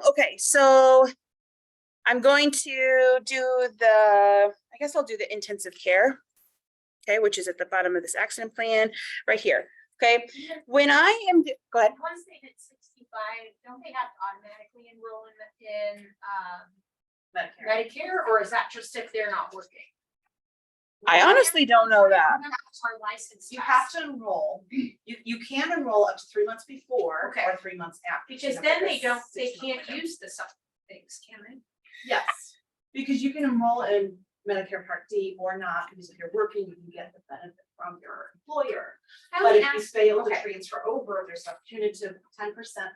[SPEAKER 1] Okay, so I'm going to do I guess I'll do the intensive care. Okay, which is at the bottom of this accident plan right here. Okay, when I am, go ahead.
[SPEAKER 2] Once they hit 65, don't they have to automatically enroll in
[SPEAKER 5] Medicare.
[SPEAKER 2] Medicare, or is that just if they're not working?
[SPEAKER 1] I honestly don't know that.
[SPEAKER 2] Our license.
[SPEAKER 8] You have to enroll. You can enroll up to 3 months before
[SPEAKER 2] Okay.
[SPEAKER 8] or 3 months after.
[SPEAKER 2] Because
[SPEAKER 8] You
[SPEAKER 2] then
[SPEAKER 8] know,
[SPEAKER 2] they
[SPEAKER 8] there's
[SPEAKER 2] don't, they
[SPEAKER 8] 6 months
[SPEAKER 2] can't
[SPEAKER 8] window.
[SPEAKER 2] use the sub things, can they?
[SPEAKER 8] Yes, because you can enroll in Medicare Part D or not, because if you're working, you can get the benefit from your employer. But if you fail to
[SPEAKER 2] okay.
[SPEAKER 8] transfer over, there's a punitive 10%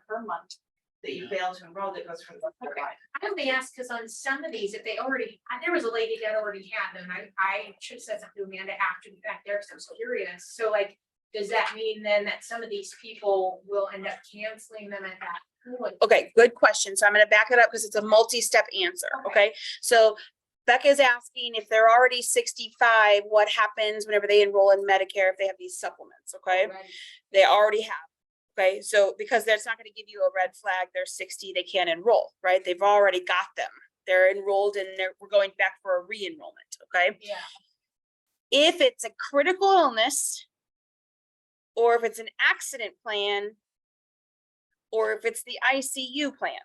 [SPEAKER 8] per month that you fail to enroll that goes for the
[SPEAKER 2] Okay.
[SPEAKER 8] life.
[SPEAKER 2] I only ask because on some of these, if they already, there was a lady that already had them, I should have said something to Amanda after the fact there, because I was curious. So like, does that mean then that some of these people will end up canceling them at that point?
[SPEAKER 1] Okay, good question. So I'm going to back it up because it's a multi-step answer. Okay, so Becca's asking if they're already 65, what happens whenever they enroll in Medicare if they have these supplements? Okay,
[SPEAKER 2] Right.
[SPEAKER 1] they already have. Okay, so because that's not going to give you a red flag, they're 60, they can't enroll, right? They've already got them. They're enrolled and we're going back for a re-enrollment. Okay,
[SPEAKER 2] Yeah.
[SPEAKER 1] if it's a critical illness, or if it's an accident plan, or if it's the ICU plan.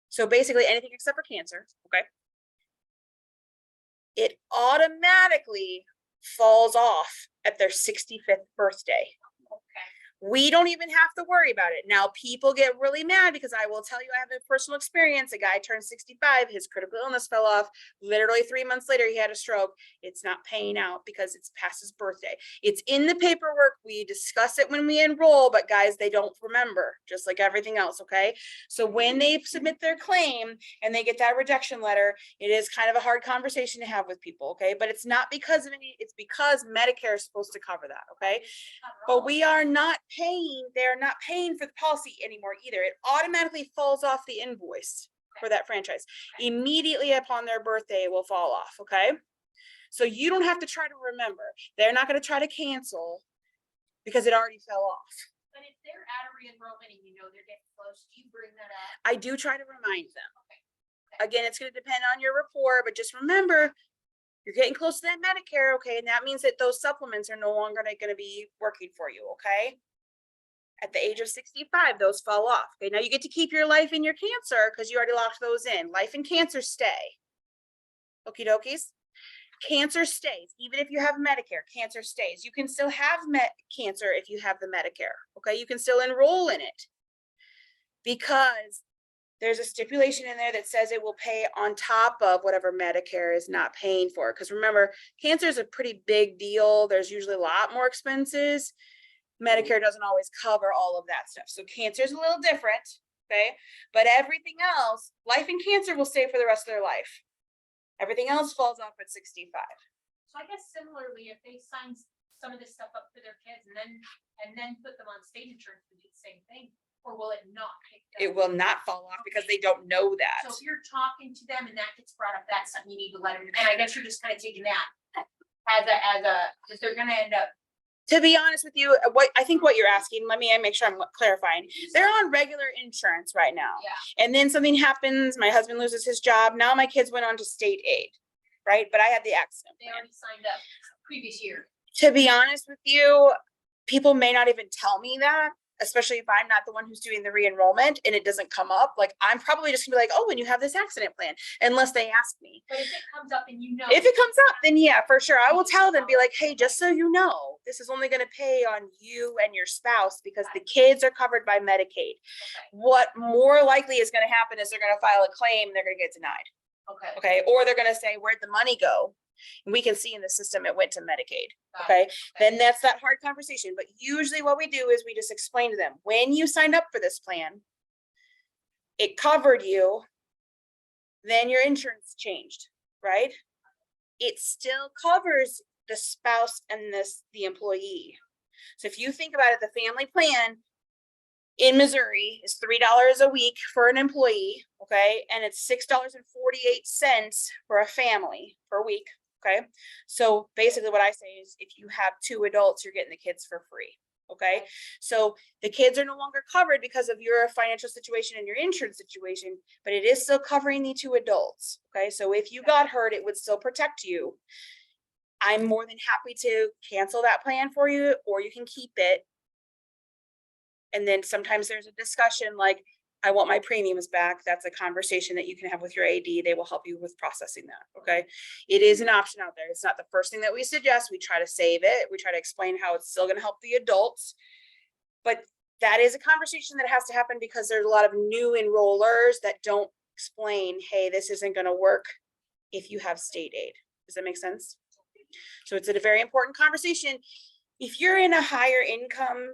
[SPEAKER 1] So basically anything except for cancer, okay? It automatically falls off at their 65th birthday. We don't even have to worry about it. Now, people get really mad because I will tell you, I have a personal experience. A guy turned 65, his critical illness fell off. Literally 3 months later, he had a stroke. It's not paying out because it's past his birthday. It's in the paperwork. We discuss it when we enroll, but guys, they don't remember, just like everything else, okay? So when they submit their claim and they get that rejection letter, it is kind of a hard conversation to have with people, okay? But it's not because of it's because Medicare is supposed to cover that, okay? But we are not paying, they're not paying for the policy anymore either. It automatically falls off the invoice for that franchise. Immediately upon their birthday, it will fall off, okay? So you don't have to try to remember. They're not going to try to cancel because it already fell off.
[SPEAKER 2] But if they're at a re-enrollment and you know they're getting close, do you bring that up?
[SPEAKER 1] I do try to remind them. Again, it's gonna depend on your report, but just remember, you're getting close to that Medicare, okay? And that means that those supplements are no longer gonna be working for you, okay? At the age of 65, those fall off. Okay, now you get to keep your life and your cancer because you already locked those in. Life and cancer stay. Okie dokies. Cancer stays. Even if you have Medicare, cancer stays. You can still have cancer if you have the Medicare. Okay, you can still enroll in it because there's a stipulation in there that says it will pay on top of whatever Medicare is not paying for. Because remember, cancer is a pretty big deal. There's usually a lot more expenses. Medicare doesn't always cover all of that stuff. So cancer is a little different, okay? But everything else, life and cancer will stay for the rest of their life. Everything else falls off at 65.
[SPEAKER 2] So I guess similarly, if they sign some of this stuff up for their kids and then put them on state insurance, we do the same thing, or will it not pick them?
[SPEAKER 1] It will not fall off because they don't know that.
[SPEAKER 2] So if you're talking to them and that gets brought up, that's something you need to let them, and I guess you're just kind of taking that as if they're gonna end up.
[SPEAKER 1] To be honest with you, what you're asking, let me make sure I'm clarifying. They're on regular insurance right now.
[SPEAKER 2] Yeah.
[SPEAKER 1] And then something happens, my husband loses his job. Now my kids went on to state aid, right? But I had the accident
[SPEAKER 2] They
[SPEAKER 1] plan.
[SPEAKER 2] already signed up previous year.
[SPEAKER 1] To be honest with you, people may not even tell me that, especially if I'm not the one who's doing the re-enrollment and it doesn't come up. Like, I'm probably just gonna be like, oh, and you have this accident plan, unless they ask me.
[SPEAKER 2] But if it comes up and you know.
[SPEAKER 1] If it comes up, then yeah, for sure. I will tell them, be like, hey, just so you know, this is only gonna pay on you and your spouse because the kids are covered by Medicaid.
[SPEAKER 2] Okay,
[SPEAKER 1] What more likely is gonna happen is they're gonna file a claim, they're gonna get denied,
[SPEAKER 2] okay.
[SPEAKER 1] okay? Or they're gonna say, where'd the money go? And we can see in the system it went to Medicaid,
[SPEAKER 2] got it,
[SPEAKER 1] okay? Then that's that hard conversation. But usually what we do is we just explain to them, when you signed up for this plan, it covered you, then your insurance changed, right? It still covers the spouse and the employee. So if you think about it, the family plan in Missouri is $3 a week for an employee, okay? And it's $6.48 for a family per week, okay? So basically what I say is if you have 2 adults, you're getting the kids for free, okay? So the kids are no longer covered because of your financial situation and your insurance situation, but it is still covering the 2 adults, okay? So if you got hurt, it would still protect you. I'm more than happy to cancel that plan for you, or you can keep it. And then sometimes there's a discussion like, I want my premiums back. That's a conversation that you can have with your AD. They will help you with processing that, okay? It is an option out there. It's not the first thing that we suggest. We try to save it. We try to explain how it's still gonna help the adults. But that is a conversation that has to happen because there's a lot of new enrollers that don't explain, hey, this isn't gonna work if you have state aid. Does that make sense? So it's a very important conversation. If you're in a higher income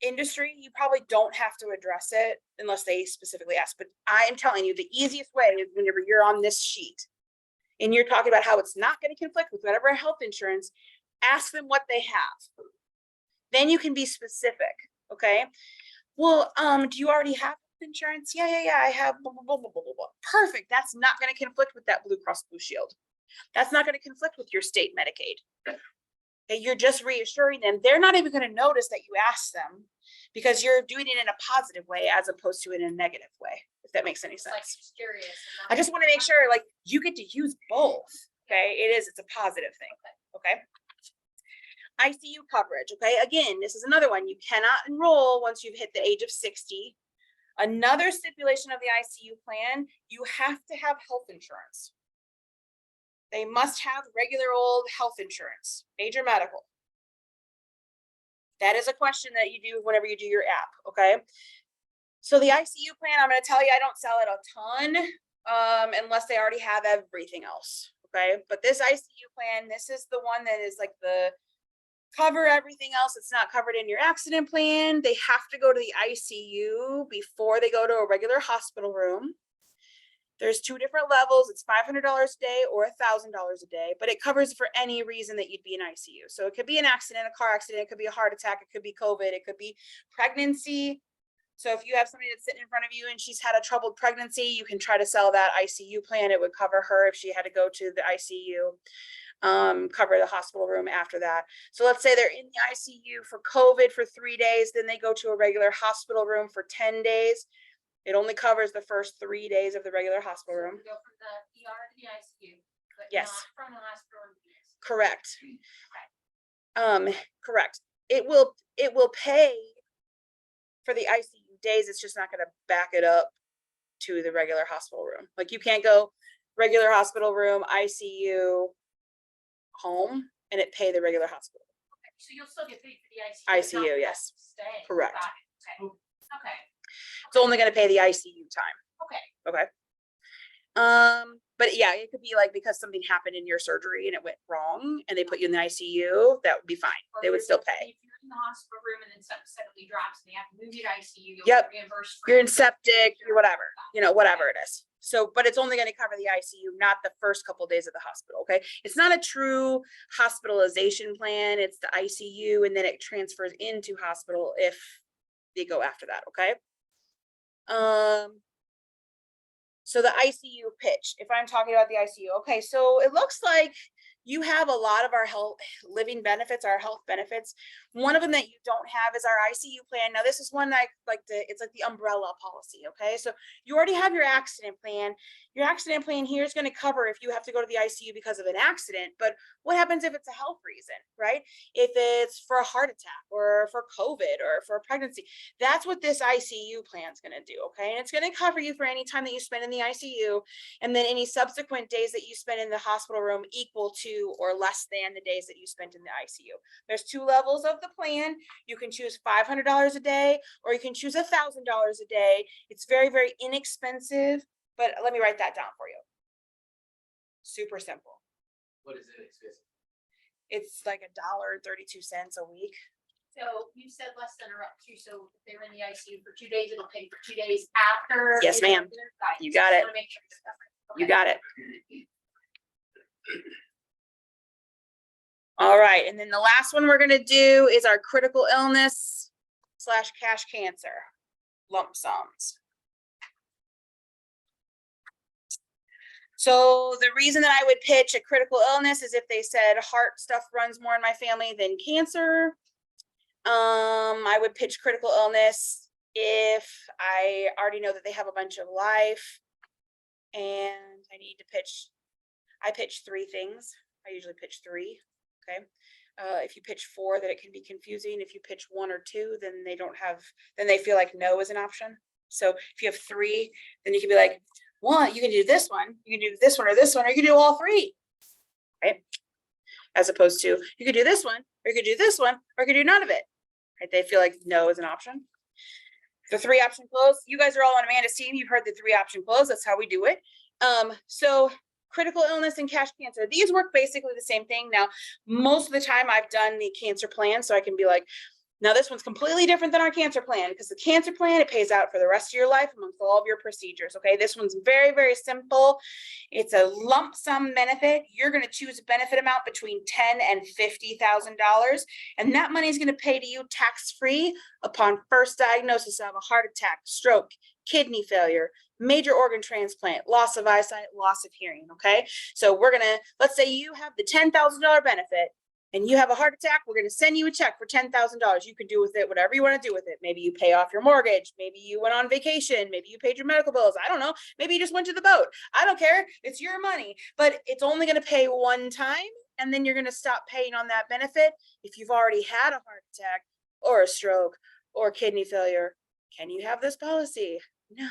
[SPEAKER 1] industry, you probably don't have to address it unless they specifically ask. But I am telling you, the easiest way is whenever you're on this sheet and you're talking about how it's not going to conflict with whatever health insurance, ask them what they have. Then you can be specific, okay? Well, do you already have insurance? Yeah, I have blah, blah, blah, blah, blah, blah. Perfect. That's not going to conflict with that Blue Cross Blue Shield. That's not going to conflict with your state Medicaid. Okay, you're just reassuring them. They're not even going to notice that you asked them because you're doing it in a positive way as opposed to in a negative way, if that makes any
[SPEAKER 2] It's like
[SPEAKER 1] sense.
[SPEAKER 2] just curious. and
[SPEAKER 1] I just want to make sure like you get to use both. Okay, it's a positive thing. Okay. ICU coverage. Okay, again, this is another one. You cannot enroll once you've hit the age of 60. Another stipulation of the ICU plan, you have to have health insurance. They must have regular old health insurance, major medical. That is a question that you do whenever you do your app, okay? So the ICU plan, I'm gonna tell you, I don't sell it a ton unless they already have everything else, okay? But this ICU plan, this is the one that is like the cover everything else that's not covered in your accident plan. They have to go to the ICU before they go to a regular hospital room. There's 2 different levels. It's $500 a day or $1,000 a day, but it covers for any reason that you'd be in ICU. So it could be an accident, a car accident, it could be a heart attack, it could be COVID, it could be pregnancy. So if you have somebody that's sitting in front of you and she's had a troubled pregnancy, you can try to sell that ICU plan. It would cover her if she had to go to the ICU, cover the hospital room after that. So let's say they're in the ICU for COVID for 3 days, then they go to a regular hospital room for 10 days. It only covers the first 3 days of the regular hospital room.
[SPEAKER 2] Go from the ER to the ICU, but
[SPEAKER 1] Yes.
[SPEAKER 2] not from the hospital room to the ICU.
[SPEAKER 1] Correct. Correct. It will pay for the ICU days. It's just not gonna back it up to the regular hospital room. Like you can't go regular hospital room, ICU, home, and it pay the regular hospital.
[SPEAKER 2] Okay, so you'll still get paid for the ICU. but not
[SPEAKER 1] ICU,
[SPEAKER 2] for that
[SPEAKER 1] yes.
[SPEAKER 2] Stay.
[SPEAKER 1] Correct.
[SPEAKER 2] Got it. Okay. Okay.
[SPEAKER 1] It's only gonna pay the ICU time.
[SPEAKER 2] Okay.
[SPEAKER 1] But yeah, it could be like because something happened in your surgery and it went wrong and they put you in the ICU, that would be fine.
[SPEAKER 2] Or
[SPEAKER 1] They would
[SPEAKER 2] if
[SPEAKER 1] still
[SPEAKER 2] you're-
[SPEAKER 1] pay.
[SPEAKER 2] If you're in the hospital room and then something suddenly drops and they have to move you to ICU, you'll
[SPEAKER 1] Yep.
[SPEAKER 2] get reimbursed. for
[SPEAKER 1] You're
[SPEAKER 2] it.
[SPEAKER 1] in septic, you're whatever, whatever it is. So, but it's only gonna cover the ICU, not the first couple days of the hospital, okay? It's not a true hospitalization plan. It's the ICU and then it transfers into hospital if they go after that, okay? So the ICU pitch, if I'm talking about the ICU, okay, so it looks like you have a lot of our health living benefits, our health benefits. One of them that you don't have is our ICU plan. Now, this is one I like it's like the umbrella policy, okay? So you already have your accident plan. Your accident plan here is going to cover if you have to go to the ICU because of an accident, but what happens if it's a health reason, right? If it's for a heart attack or for COVID or for a pregnancy, that's what this ICU plan is going to do, okay? And it's going to cover you for any time that you spend in the ICU, and then any subsequent days that you spend in the hospital room equal to or less than the days that you spent in the ICU. There's 2 levels of the plan. You can choose $500 a day, or you can choose $1,000 a day. It's very, very inexpensive, but let me write that down for you. Super simple.
[SPEAKER 6] What is it expensive?
[SPEAKER 1] It's like $1.32 a week.
[SPEAKER 2] So you said less than or up to, so if they're in the ICU for 2 days, it'll pay for 2 days after.
[SPEAKER 1] Yes,
[SPEAKER 2] you know,
[SPEAKER 1] ma'am.
[SPEAKER 2] their guidance.
[SPEAKER 1] You got
[SPEAKER 2] Just
[SPEAKER 1] it.
[SPEAKER 2] wanna make sure it's covered.
[SPEAKER 1] You
[SPEAKER 2] Okay.
[SPEAKER 1] got it. All right, and then the last one we're gonna do is our critical illness / cash cancer lump sums. So the reason that I would pitch a critical illness is if they said heart stuff runs more in my family than cancer. I would pitch critical illness if I already know that they have a bunch of life and I need to pitch. I pitch 3 things. I usually pitch 3. Okay. If you pitch 4, then it can be confusing. If you pitch 1 or 2, then then they feel like no is an option. So if you have 3, then you can be like, 1, you can do this one, you can do this one or this one, or you can do all 3. Right? As opposed to you could do this one, or you could do this one, or you could do none of it. Right? They feel like no is an option. The 3 option close. You guys are all on Amanda's team. You've heard the 3 option close. That's how we do it. So critical illness and cash cancer, these work basically the same thing. Now, most of the time I've done the cancer plan, so I can be like, now this one's completely different than our cancer plan, because the cancer plan, it pays out for the rest of your life amongst all of your procedures. Okay, this one's very, very simple. It's a lump sum benefit. You're going to choose a benefit amount between $10,000 and $50,000, and that money is going to pay to you tax-free upon first diagnosis of a heart attack, stroke, kidney failure, major organ transplant, loss of eyesight, loss of hearing. Okay, so let's say you have the $10,000 benefit and you have a heart attack. We're going to send you a check for $10,000. You can do with it whatever you want to do with it. Maybe you pay off your mortgage. Maybe you went on vacation. Maybe you paid your medical bills. I don't know. Maybe you just went to the boat. I don't care. It's your money, but it's only going to pay one time, and then you're going to stop paying on that benefit if you've already had a heart attack or a stroke or kidney failure. Can you have this policy? No.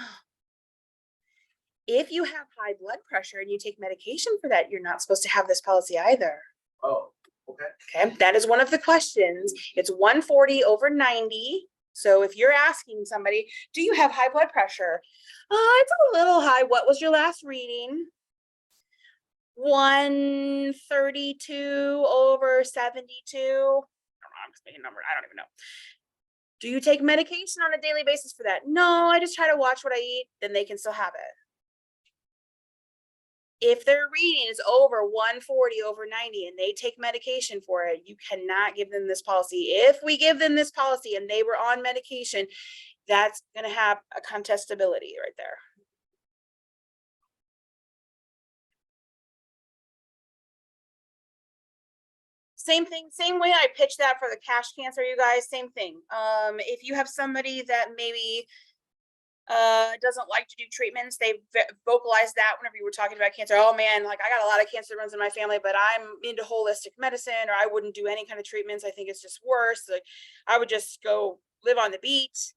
[SPEAKER 1] If you have high blood pressure and you take medication for that, you're not supposed to have this policy either.
[SPEAKER 6] Oh, okay.
[SPEAKER 1] Okay, that is one of the questions. It's 140/90. So if you're asking somebody, do you have high blood pressure? It's a little high. What was your last reading? 132/72. I don't know, I'm just making a number. I don't even know. Do you take medication on a daily basis for that? No, I just try to watch what I eat. Then they can still have it. If their reading is over 140/90 and they take medication for it, you cannot give them this policy. If we give them this policy and they were on medication, that's going to have a contestability right there. Same thing, same way I pitched that for the cash cancer, you guys, same thing. If you have somebody that maybe doesn't like to do treatments. They vocalized that whenever you were talking about cancer. Oh man, like I got a lot of cancer runs in my family, but I'm into holistic medicine, or I wouldn't do any kind of treatments. I think it's just worse. Like I would just go live on the beach.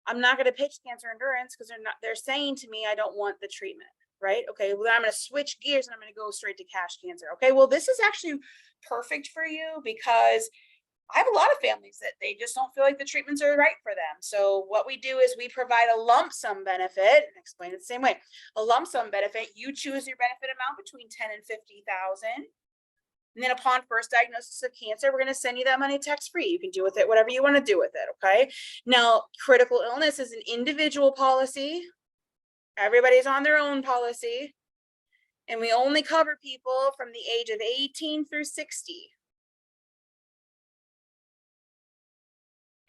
[SPEAKER 1] I'm not going to pitch cancer endurance because they're saying to me, I don't want the treatment, right? Okay, well, then I'm going to switch gears and I'm going to go straight to cash cancer. Okay, well, this is actually perfect for you because I have a lot of families that they just don't feel like the treatments are right for them. So what we do is we provide a lump sum benefit, and explain it the same way. A lump sum benefit, you choose your benefit amount between 10 and 50,000. And then upon first diagnosis of cancer, we're going to send you that money tax-free. You can do with it whatever you want to do with it, okay? Now, critical illness is an individual policy. Everybody's on their own policy. And we only cover people from the age of 18 through 60.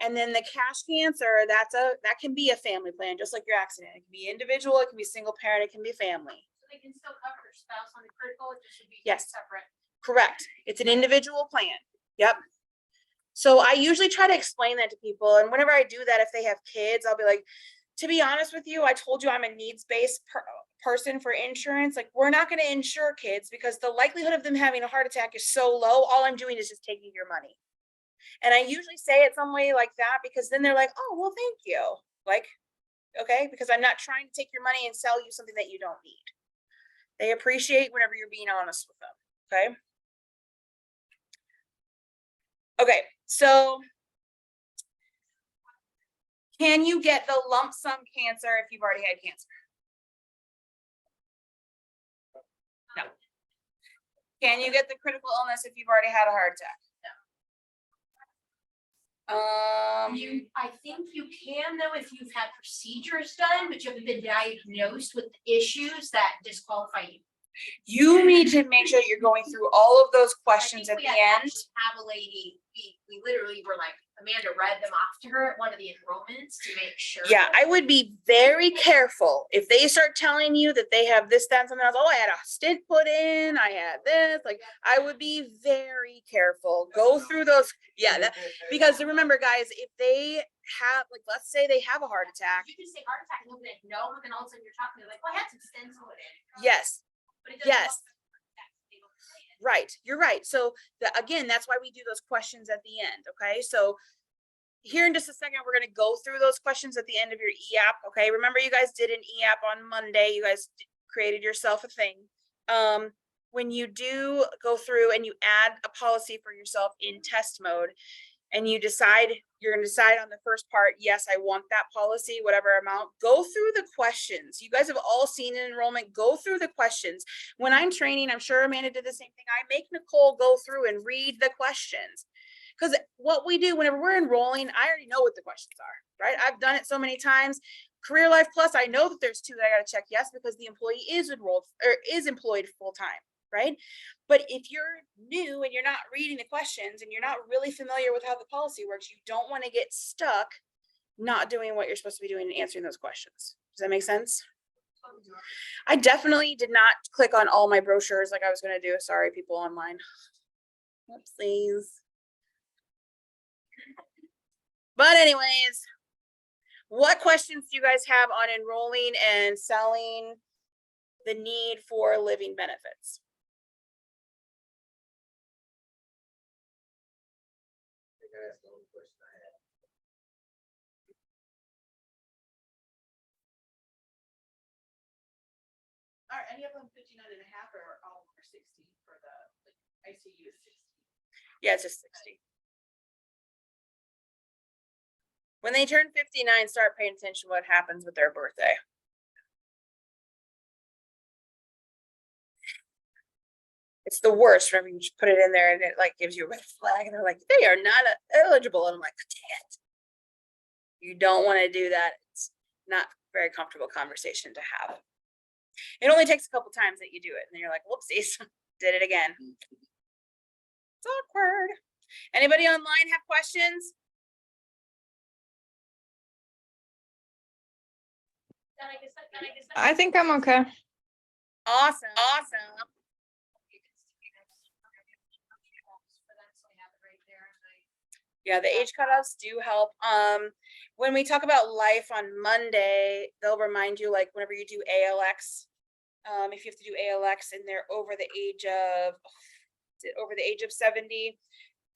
[SPEAKER 1] And then the cash cancer, that can be a family plan, just like your accident. It can be individual, it can be single parent, it can be family.
[SPEAKER 2] So they can still cover their spouse on the critical, it just should be
[SPEAKER 1] Yes.
[SPEAKER 2] separate.
[SPEAKER 1] Correct. It's an individual plan. Yep. So I usually try to explain that to people. And whenever I do that, if they have kids, I'll be like, to be honest with you, I told you I'm a needs-based person for insurance. Like we're not going to insure kids because the likelihood of them having a heart attack is so low. All I'm doing is just taking your money. And I usually say it some way like that because then they're like, oh, well, thank you. Like, okay, because I'm not trying to take your money and sell you something that you don't need. They appreciate whenever you're being honest with them. Okay. Okay, so can you get the lump sum cancer if you've already had cancer? No. Can you get the critical illness if you've already had a heart attack? No.
[SPEAKER 2] I think you can though if you've had procedures done, but you haven't been diagnosed with issues that disqualify you.
[SPEAKER 1] You need to make sure you're going through all of those
[SPEAKER 2] I
[SPEAKER 1] questions
[SPEAKER 2] think
[SPEAKER 1] at
[SPEAKER 2] we
[SPEAKER 1] the
[SPEAKER 2] had
[SPEAKER 1] end.
[SPEAKER 2] actually have a lady, we literally were like, Amanda read them off to her at one of the enrollments to make sure.
[SPEAKER 1] Yeah, I would be very careful if they start telling you that they have this, that, and something else. Oh, I had a stint put in, I had this. Like, I would be very careful. Go through those. Yeah, because remember, guys, if they have, like, let's say they have a heart attack.
[SPEAKER 2] You can say heart attack, and nobody would know, but then all of a sudden you're talking, they're like, well, I had some stents put in.
[SPEAKER 1] Yes,
[SPEAKER 2] But it doesn't
[SPEAKER 1] yes.
[SPEAKER 2] help them with that, they don't say it.
[SPEAKER 1] right. You're right. So again, that's why we do those questions at the end. Okay, so here in just a second, we're going to go through those questions at the end of your EAP. Okay, remember you guys did an EAP on Monday. You guys created yourself a thing. When you do go through and you add a policy for yourself in test mode, and you decide, you're going to decide on the first part, yes, I want that policy, whatever amount, go through the questions. You guys have all seen an enrollment, go through the questions. When I'm training, I'm sure Amanda did the same thing. I make Nicole go through and read the questions. Because what we do whenever we're enrolling, I already know what the questions are, right? I've done it so many times. Career Life Plus, I know that there's two that I got to check yes, because the employee is enrolled or is employed full time, right? But if you're new and you're not reading the questions and you're not really familiar with how the policy works, you don't want to get stuck not doing what you're supposed to be doing and answering those questions. Does that make sense? I definitely did not click on all my brochures like I was going to do. Sorry, people online. Oopsies. But anyways, what questions do you guys have on enrolling and selling the need for living benefits?
[SPEAKER 6] I think that's the only question I had.
[SPEAKER 8] Are any of them 59 and a half or all over 60 for the ICU is 60?
[SPEAKER 1] Yeah, it's just 60. When they turn 59, start paying attention to what happens with their birthday. It's the worst whenever you just put it in there and it like gives you a red flag and they're like, they are not eligible. And I'm like, dang it. You don't want to do that. It's not a very comfortable conversation to have. It only takes a couple times that you do it. And then you're like, whoopsies, did it again. It's awkward. Anybody online have questions?
[SPEAKER 9] I think I'm okay.
[SPEAKER 1] Awesome. Awesome. Yeah, the age cutoffs do help. When we talk about life on Monday, they'll remind you, like, whenever you do ALX, if you have to do ALX and they're over the age of, over the age of 70,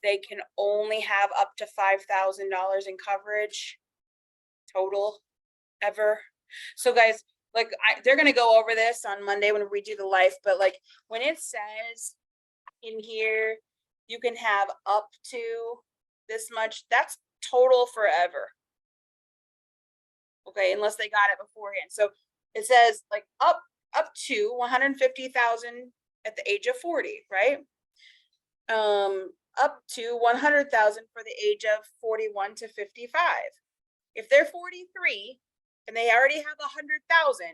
[SPEAKER 1] they can only have up to $5,000 in coverage total ever. So guys, like, they're gonna go over this on Monday when we do the life, but like, when it says in here, you can have up to this much, that's total forever. Okay, unless they got it beforehand. So it says like up to 150,000 at the age of 40, right? Up to 100,000 for the age of 41 to 55. If they're 43 and they already have 100,000,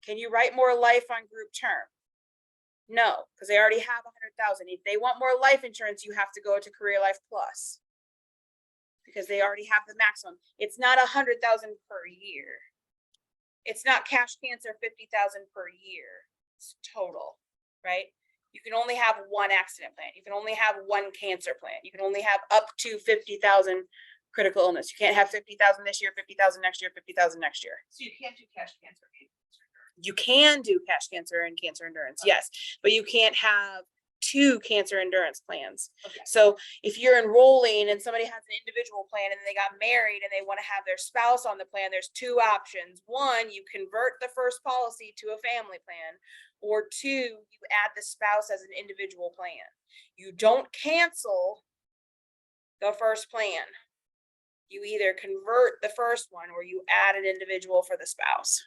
[SPEAKER 1] can you write more life on group term? No, because they already have 100,000. If they want more life insurance, you have to go to Career Life Plus because they already have the maximum. It's not 100,000 per year. It's not cash cancer 50,000 per year. It's total, right? You can only have one accident plan. You can only have one cancer plan. You can only have up to 50,000 critical illness. You can't have 50,000 this year, 50,000 next year, 50,000 next year.
[SPEAKER 5] So you can't do cash cancer.
[SPEAKER 1] You can do cash cancer and cancer endurance, yes, but you can't have two cancer endurance plans.
[SPEAKER 5] Okay.
[SPEAKER 1] So if you're enrolling and somebody has an individual plan and they got married and they want to have their spouse on the plan, there's two options. One, you convert the first policy to a family plan, or two, you add the spouse as an individual plan. You don't cancel the first plan. You either convert the first one or you add an individual for the spouse.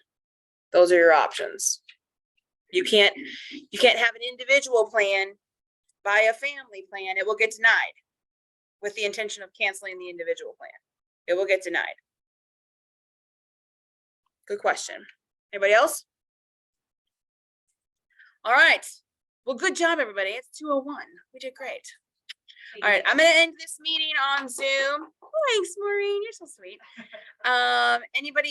[SPEAKER 1] Those are your options. You can't have an individual plan, buy a family plan, it will get denied with the intention of canceling the individual plan. It will get denied. Good question. Anybody else? All right. Well, good job, everybody. It's 2:01. We did great. All right, I'm gonna end this meeting on Zoom. Thanks, Maureen. You're so sweet. Anybody